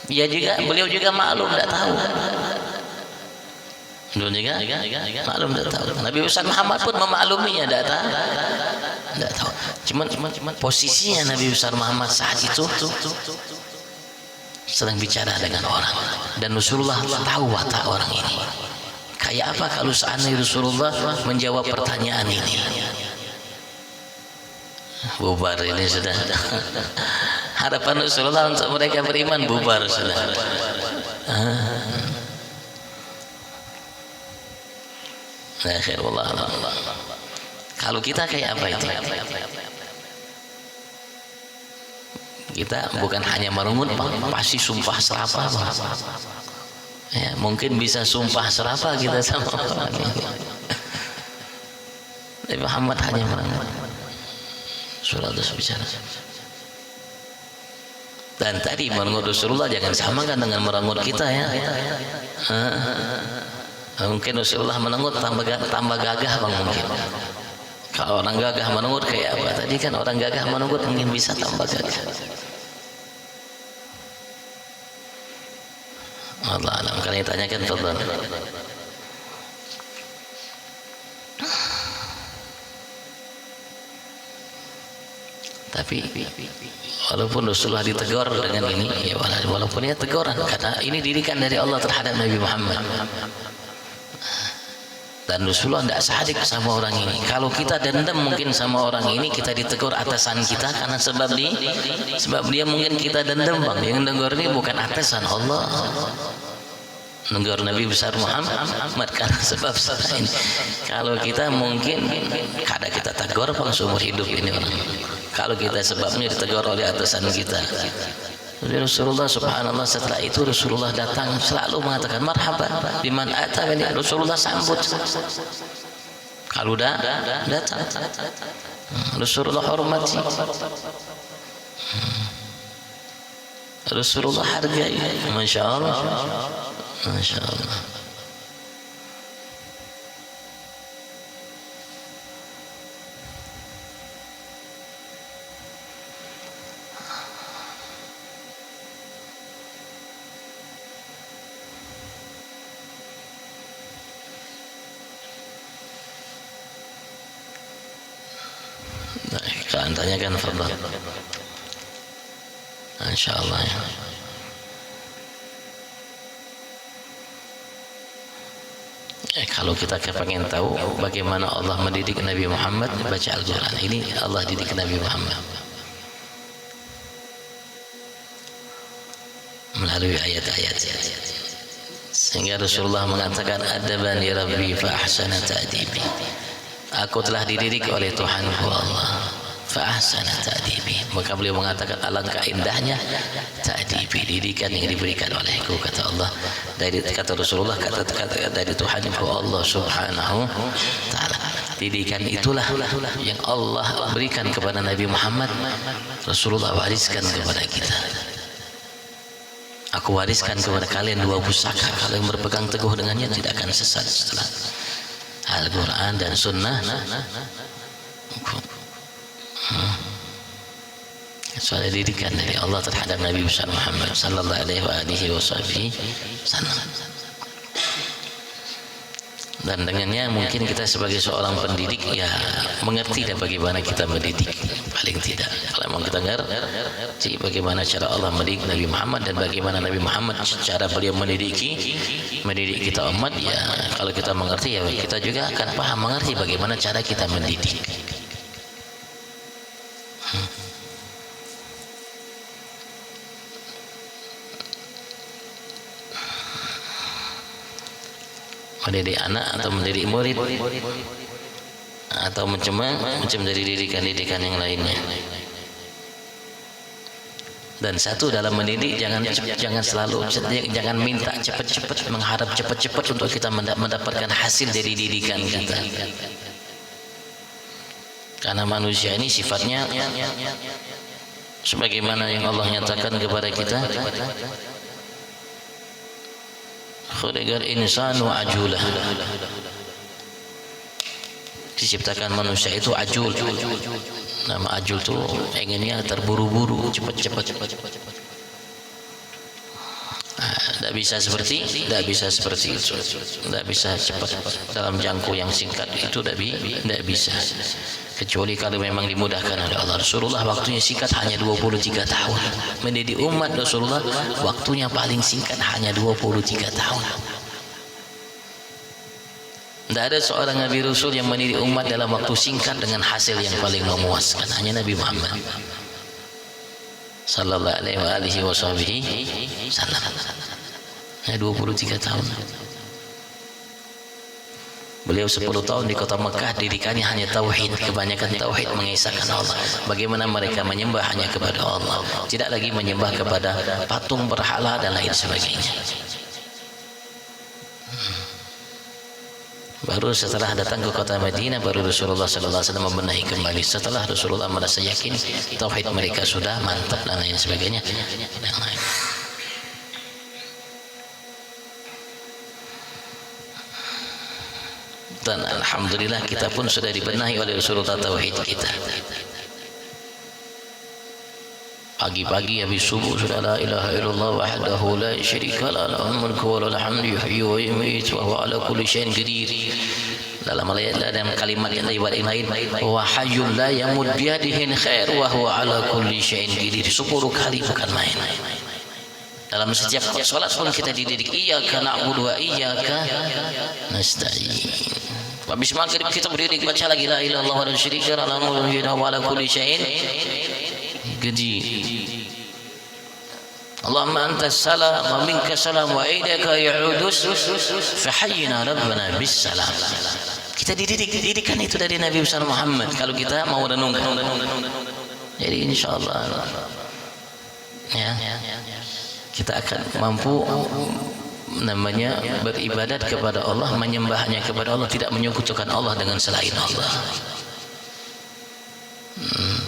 Speaker 2: Beliau juga maklum tidak tahu. Maklum tidak tahu. Nabi besar Muhammad pun memakluminya tidak tahu. Cuman posisinya Nabi besar Muhammad saat itu sedang bicara dengan orang, dan Rasulullah tahu watak orang ini. Kayak apa kalau seandainya Rasulullah menjawab pertanyaan ini? Bubar ini sudah. Harapan Rasulullah untuk mereka beriman bubar sudah. Kalau kita kayak apa itu? Kita bukan hanya merungut, pasti sumpah serapah. Ya, mungkin bisa sumpah serapah kita sama orang ini. Nabi Muhammad hanya merungut. Surah bicara. Dan tadi merungut Rasulullah jangan samakan dengan merungut kita ya. Mungkin Rasulullah menengut tambah gagah bang, mungkin. Kalau orang gagah menengut kayak apa? Tadi kan orang gagah menengut mungkin bisa tambah gagah. Allah alam, karena ditanyakan fadlan. Tapi walaupun Rasulullah ditegur dengan ini, ya walaupun ini teguran, karena ini didikan dari Allah terhadap Nabi Muhammad. Dan Rasulullah tidak sadik sama orang ini. Kalau kita dendam mungkin sama orang ini, kita ditegur atasan kita karena sebab dia mungkin kita dendam bang. Yang tegur ini bukan atasan Allah, negur Nabi besar Muhammad karena sebab ini. Kalau kita mungkin kadang kita tegur bang seumur hidup ini orang. Kalau kita sebabnya ditegur oleh atasan kita. Rasulullah subhanallah, setelah itu Rasulullah datang selalu mengatakan marhaban biman atani. Rasulullah sambut kalau datang, Rasulullah hormati, Rasulullah hargai. Masya Allah, Masya Allah. Kalian tanyakan fadhal. Insyaallah ya. Kalau kita pengen tahu bagaimana Allah mendidik Nabi Muhammad, baca Al-Quran. Ini Allah didik Nabi Muhammad melalui ayat-ayat, sehingga Rasulullah mengatakan adabani Rabbi fa ahsana ta'dibi. Aku telah dididik oleh Tuhanku Allah, fa ahsana ta'dibi. Maka beliau mengatakan alangkah indahnya ta'dibi, didikan yang diberikan olehku, kata Allah. Dari kata Rasulullah, kata dari Tuhanku Allah subhanahu ta'ala. Didikan itulah yang Allah berikan kepada Nabi Muhammad, Rasulullah wariskan kepada kita. Aku wariskan kepada kalian dua pusaka, kalau yang berpegang teguh dengannya tidak akan sesat setelah Al-Quran dan Sunnah. soal didikan dari Allah terhadap Nabi besar Muhammad sallallahu alaihi wasallam. Dan dengannya mungkin kita sebagai seorang pendidik ya mengerti dan bagaimana kita mendidik paling tidak. Kalau memang kita ngerti bagaimana cara Allah mendidik Nabi Muhammad dan bagaimana Nabi Muhammad cara beliau mendidik kita umat, ya kalau kita mengerti ya kita juga akan paham mengerti bagaimana cara kita mendidik. Mendidik anak atau mendidik murid atau macam dari didikan yang lainnya. Dan satu dalam mendidik, jangan selalu jangan minta cepat-cepat, mengharap cepat-cepat untuk kita mendapatkan hasil dari didikan kita. Karena manusia ini sifatnya sebagaimana yang Allah nyatakan kepada kita, khuliqal insanu ajulah. Diciptakan manusia itu ajul. Nama ajul itu inginnya terburu-buru, cepat-cepat. Tidak bisa seperti itu. Tidak bisa cepat dalam jangka yang singkat itu, tidak bisa. Kecuali kalau memang dimudahkan oleh Allah. Rasulullah waktunya singkat hanya 23 tahun. Mendidik umat Rasulullah waktunya paling singkat hanya 23 tahun. Tidak ada seorang Nabi Rasul yang mendidik umat dalam waktu singkat dengan hasil yang paling memuaskan. Hanya Nabi Muhammad sallallahu alaihi wasallam. Hanya 23 tahun. Beliau 10 tahun di kota Mekah, didikannya hanya tauhid, kebanyakan tauhid, mengesahkan Allah. Bagaimana mereka menyembah hanya kepada Allah, tidak lagi menyembah kepada patung, berhala dan lain sebagainya. Baru setelah datang ke kota Madinah, baru Rasulullah sallallahu alaihi wasallam membenahi kembali. Setelah Rasulullah merasa yakin tauhid mereka sudah mantap dan lain sebagainya. Dan alhamdulillah kita pun sudah dibenahi oleh Rasulullah tauhid kita. Pagi-pagi habis subuh sudah la ilaha illallah wahdahu la syarika lah, lahul mulku wa lahul hamdu yuhyi wa yumiitu wa huwa ala kulli syai'in qadir. Dalam kalimat yang lain, wa hayyun la yamut biyadihi khair wa huwa ala kulli syai'in qadir. 10 kali bukan main. Dalam setiap salat pun kita dididik, iyyaka na'budu wa iyyaka nasta'in. Habis maghrib kita berdiri baca lagi la ilaha illallah wa la syarika lah, lahul mulku wa ala kulli syai'in qadir. Allahumma antas salam wa minkas salam wa ilaika ya'udus fahayyina rabbana bis salam. Kita didikan itu dari Nabi besar Muhammad kalau kita mau renungkan. Jadi insyaallah ya kita akan mampu beribadat kepada Allah, menyembahnya kepada Allah, tidak menyekutukan Allah dengan selain Allah.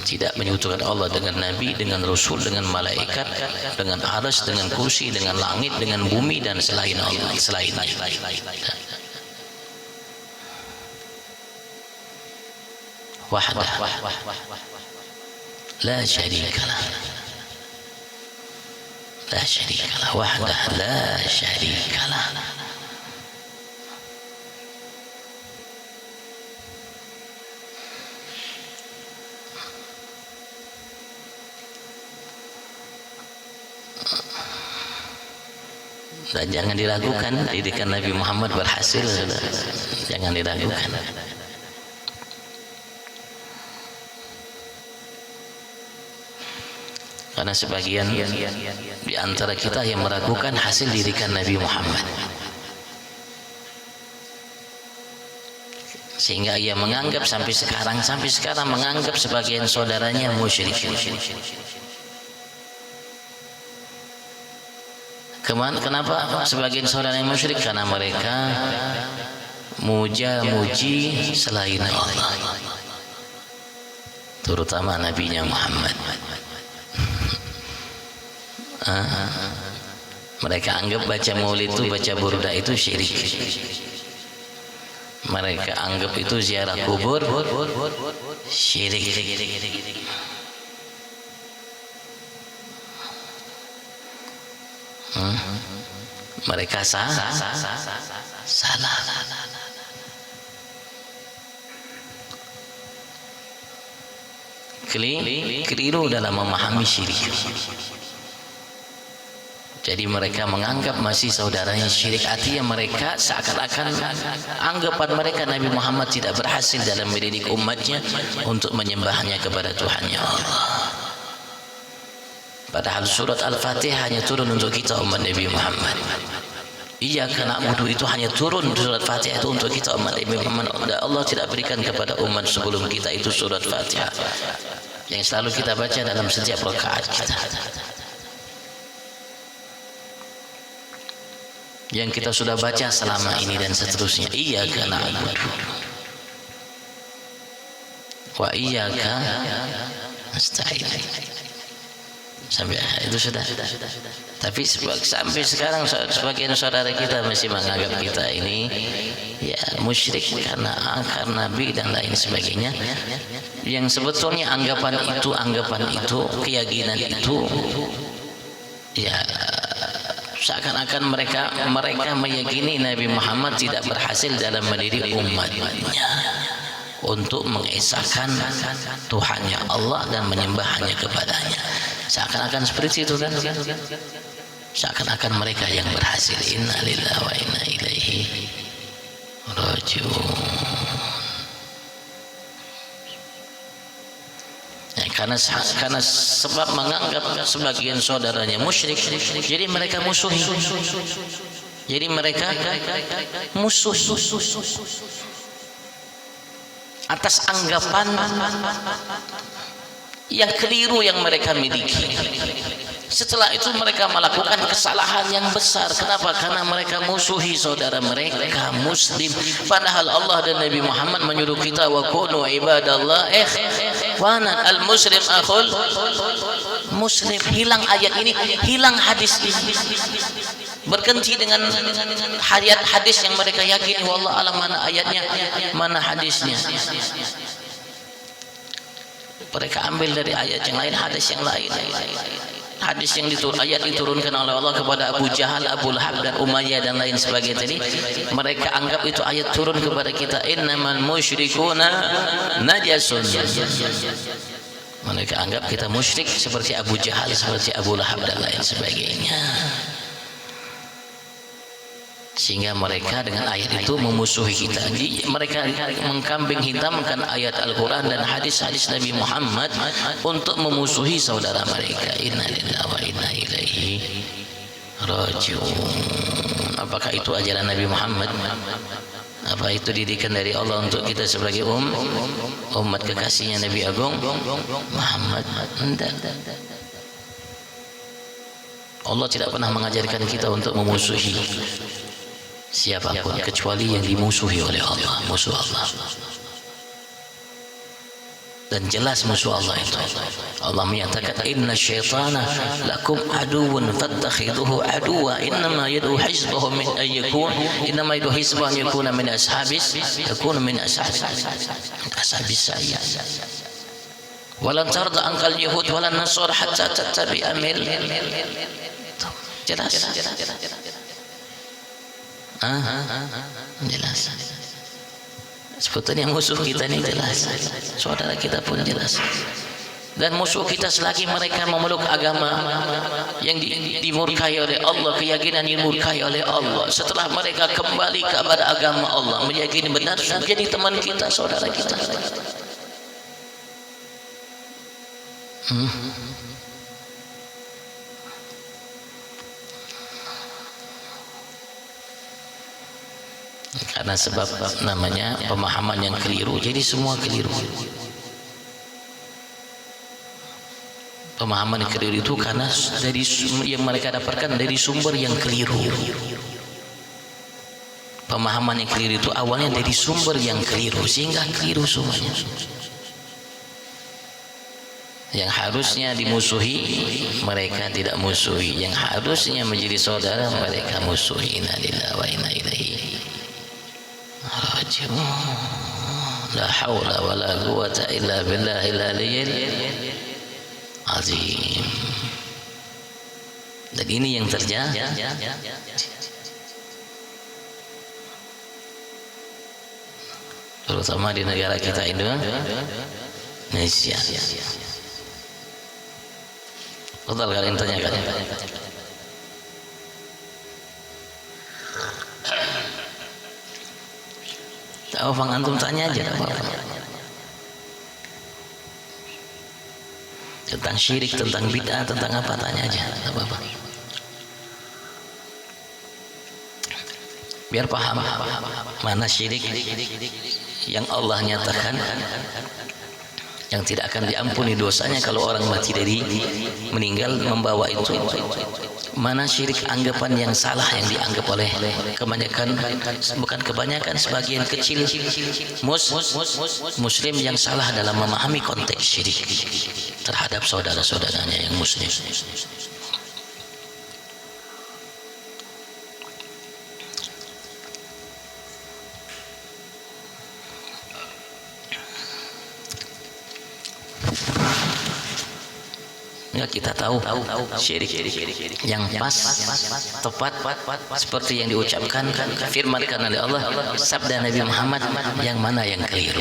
Speaker 2: Tidak menyekutukan Allah dengan Nabi, dengan Rasul, dengan malaikat, dengan arsy, dengan kursi, dengan langit, dengan bumi dan selain Allah, selainnya. Wahdah la syarikalah, la syarikalah, wahdah la syarikalah. Dan jangan diragukan, didikan Nabi Muhammad berhasil, jangan diragukan. Karena sebagian di antara kita yang meragukan hasil didikan Nabi Muhammad, sehingga ia menganggap sampai sekarang menganggap sebagian saudaranya musyrik. Kenapa sebagian saudara yang musyrik? Karena mereka muji selain Allah, terutama Nabi-Nya Muhammad. Mereka anggap baca maulid itu, baca burda itu syirik. Mereka anggap itu ziarah kubur syirik. Mereka salah. Keliru dalam memahami syirik. Jadi mereka menganggap masih saudaranya syirik. Artinya mereka seakan-akan anggapan mereka Nabi Muhammad tidak berhasil dalam mendidik umatnya untuk menyembahnya kepada Tuhannya Allah. Padahal surat Al-Fatihah hanya turun untuk kita umat Nabi Muhammad. Iyyaka na'budu itu hanya turun surat Fatihah itu untuk kita umat Nabi Muhammad. Allah tidak berikan kepada umat sebelum kita itu surat Fatihah yang selalu kita baca dalam setiap rakaat kita. Yang kita sudah baca selama ini dan seterusnya. Iyyaka na'budu wa iyyaka nasta'in. Sampai itu sudah. Tapi sampai sekarang sebagian saudara kita masih menganggap kita ini ya musyrik karena A, karena B dan lain sebagainya. Yang sebetulnya anggapan itu, keyakinan itu ya seakan-akan mereka meyakini Nabi Muhammad tidak berhasil dalam mendidik umatnya untuk mengesahkan Tuhannya Allah dan menyembahnya kepadanya. Seakan-akan seperti itu kan? Seakan-akan mereka yang berhasil. Inna lillahi wa inna ilaihi raji'un. Karena sebab menganggap sebagian saudaranya musyrik, jadi mereka musuhi. Jadi mereka musuh atas anggapan yang keliru yang mereka miliki. Setelah itu mereka melakukan kesalahan yang besar. Kenapa? Karena mereka musuhi saudara mereka muslim. Padahal Allah dan Nabi Muhammad menyuruh kita wa kunu ibadallah ikhwanan, al muslim akhul muslim. Hilang ayat ini, hilang hadis ini. Berganti dengan hadis yang mereka yakini. Wallah alam mana ayatnya, mana hadisnya. Mereka ambil dari ayat yang lain, hadis yang lain. Hadis yang ayat diturunkan oleh Allah kepada Abu Jahal, Abu Lahab dan Umayyah dan lain sebagainya tadi, mereka anggap itu ayat turun kepada kita, innamal musyrikuna najasun. Mereka anggap kita musyrik seperti Abu Jahal, seperti Abu Lahab dan lain sebagainya. Sehingga mereka dengan ayat itu memusuhi kita. Jadi mereka mengkambing hitamkan ayat Al-Quran dan hadis-hadis Nabi Muhammad untuk memusuhi saudara mereka. Inna lillahi wa inna ilaihi raji'un. Apakah itu ajaran Nabi Muhammad? Apa itu didikan dari Allah untuk kita sebagai umat kekasihnya Nabi Agung Muhammad? Tidak. Allah tidak pernah mengajarkan kita untuk memusuhi siapapun kecuali yang dimusuhi oleh Allah, musuh Allah. Dan jelas musuh Allah itu. Allah menyatakan inna syaitana lakum aduwwun fattakhiduhu aduwwa innama yad'u hizbahu min ayyakun innama yad'u hizbahu an yakuna min ashabis sa'id. Walan tarda ankal yahud walan nasar hatta tattabi'a jelas. Jelas. Sebetulnya musuh kita ini jelas. Saudara kita pun jelas. Dan musuh kita selagi mereka memeluk agama yang dimurkai oleh Allah, keyakinan yang dimurkai oleh Allah. Setelah mereka kembali kepada agama Allah, meyakini benar, menjadi teman kita, saudara kita. Karena sebab namanya pemahaman yang keliru, jadi semua keliru. Pemahaman yang keliru itu karena dari yang mereka dapatkan dari sumber yang keliru. Pemahaman yang keliru itu awalnya dari sumber yang keliru, sehingga keliru semuanya. Yang harusnya dimusuhi mereka tidak musuhi, yang harusnya menjadi saudara mereka musuhi. Inna lillahi wa inna ilaihi raji'un. La haula wa la quwwata illa billahil aliyyil azim. Dan ini yang terjadi terutama di negara kita Indonesia. Total kalian tanyakan. Tahu Bang, antum tanya aja apa-apa. Tentang syirik, tentang bid'ah, tentang apa, tanya aja, apa-apa. Biar paham mana syirik yang Allah nyatakan yang tidak akan diampuni dosanya kalau orang mati dari meninggal membawa itu. Mana syirik anggapan yang salah yang dianggap oleh kebanyakan, bukan kebanyakan, sebagian kecil muslim yang salah dalam memahami konteks syirik terhadap saudara-saudaranya yang muslim. Ya, kita tahu syirik yang pas, tepat, seperti yang diucapkan, firmankan oleh Allah, sabda Nabi Muhammad, yang mana yang keliru.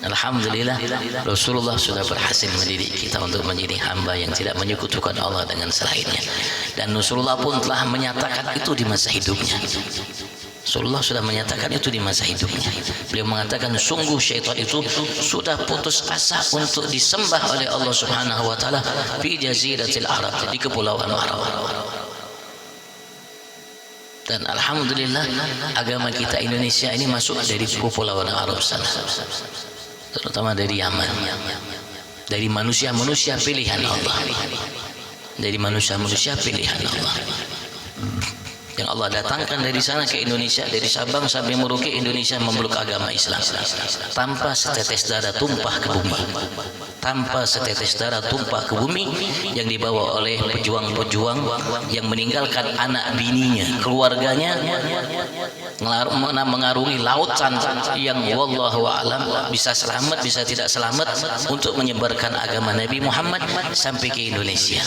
Speaker 2: Alhamdulillah, Rasulullah sudah berhasil mendidik kita untuk menjadi hamba yang tidak menyekutukan Allah dengan selainnya. Dan Rasulullah pun telah menyatakan itu di masa hidupnya. Rasulullah sudah menyatakan itu di masa hidupnya. Beliau mengatakan sungguh syaitan itu sudah putus asa untuk disembah oleh Allah Subhanahu wa taala di Jaziratil Arab, di kepulauan Arab. Dan alhamdulillah agama kita Indonesia ini masuk dari kepulauan Arab sana, terutama dari Yaman, dari manusia-manusia pilihan Allah, dari manusia-manusia pilihan Allah yang Allah datangkan dari sana ke Indonesia, dari Sabang sampai Merauke. Indonesia memeluk agama Islam tanpa setetes darah tumpah ke bumi, tanpa setetes darah tumpah ke bumi, yang dibawa oleh pejuang-pejuang yang meninggalkan anak bininya, keluarganya, mengarungi lautan yang wallahu a'lam bisa selamat bisa tidak selamat untuk menyebarkan agama Nabi Muhammad sampai ke Indonesia.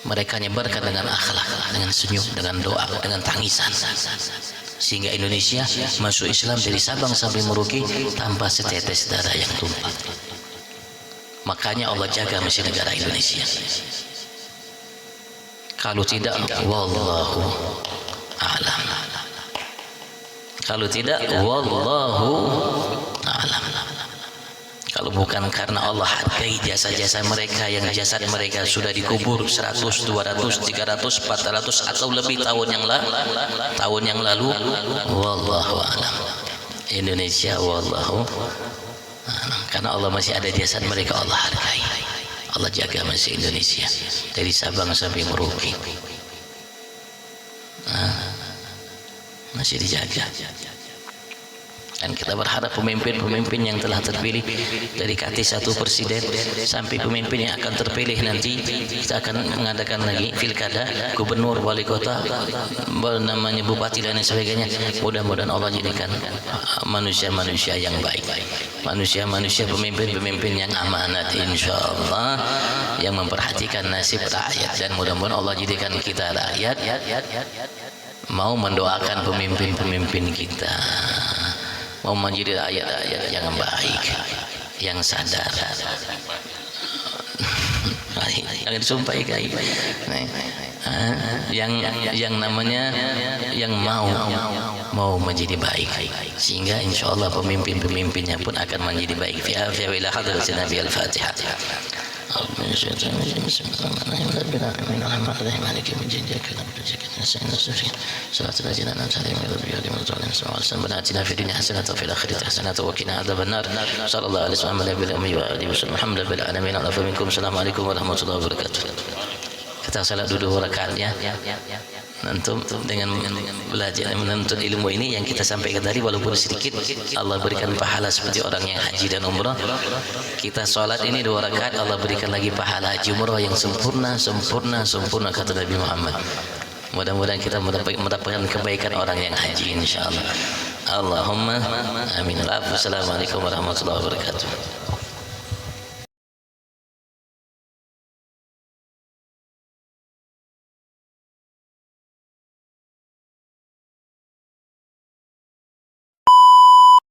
Speaker 2: Mereka nyebarkan dengan akhlak, dengan senyum, dengan doa, dengan tangisan, sehingga Indonesia masuk Islam dari Sabang sampai Merauke tanpa setetes darah yang tumpah. Makanya Allah jaga masih negara Indonesia. Kalau tidak, wallahu a'lam. Kalau tidak, wallahu a'lam. Kalau bukan karena Allah hargai jasa-jasa mereka, yang jasad mereka sudah dikubur 100, 200, 300, 400 atau lebih tahun yang lalu, wallahu a'lam. Indonesia wallahu a'lam. Karena Allah masih ada jasad mereka, Allah hargai, Allah jaga masih Indonesia dari Sabang sampai Merauke, masih dijaga. Dan kita berharap pemimpin-pemimpin yang telah terpilih dari KT1 presiden sampai pemimpin yang akan terpilih nanti, kita akan mengadakan lagi pilkada, gubernur, wali kota, namanya bupati dan sebagainya. Mudah-mudahan Allah jadikan manusia-manusia yang baik, manusia-manusia pemimpin-pemimpin yang amanat, insyaallah, yang memperhatikan nasib rakyat. Dan mudah-mudahan Allah jadikan kita rakyat mau mendoakan pemimpin-pemimpin kita, mau menjadi rakyat-rakyat yang baik, yang sadar, yang disumpah baik, yang namanya yang mau menjadi baik, sehingga insya Allah pemimpin-pemimpinnya pun akan menjadi baik. Fi ila hadratin Nabi al-Fatihah. Assalamualaikum warahmatullahi wabarakatuh. Kita salat dulu rakaatnya. Antum dengan belajar menuntut ilmu ini yang kita sampaikan tadi, walaupun sedikit, Allah berikan pahala seperti orang yang haji dan umrah. Kita sholat ini 2 rakaat, Allah berikan lagi pahala haji umrah yang sempurna kata Nabi Muhammad. Mudah-mudahan kita mendapatkan kebaikan orang yang haji, insyaallah. Allahumma amin. Assalamualaikum warahmatullahi wabarakatuh.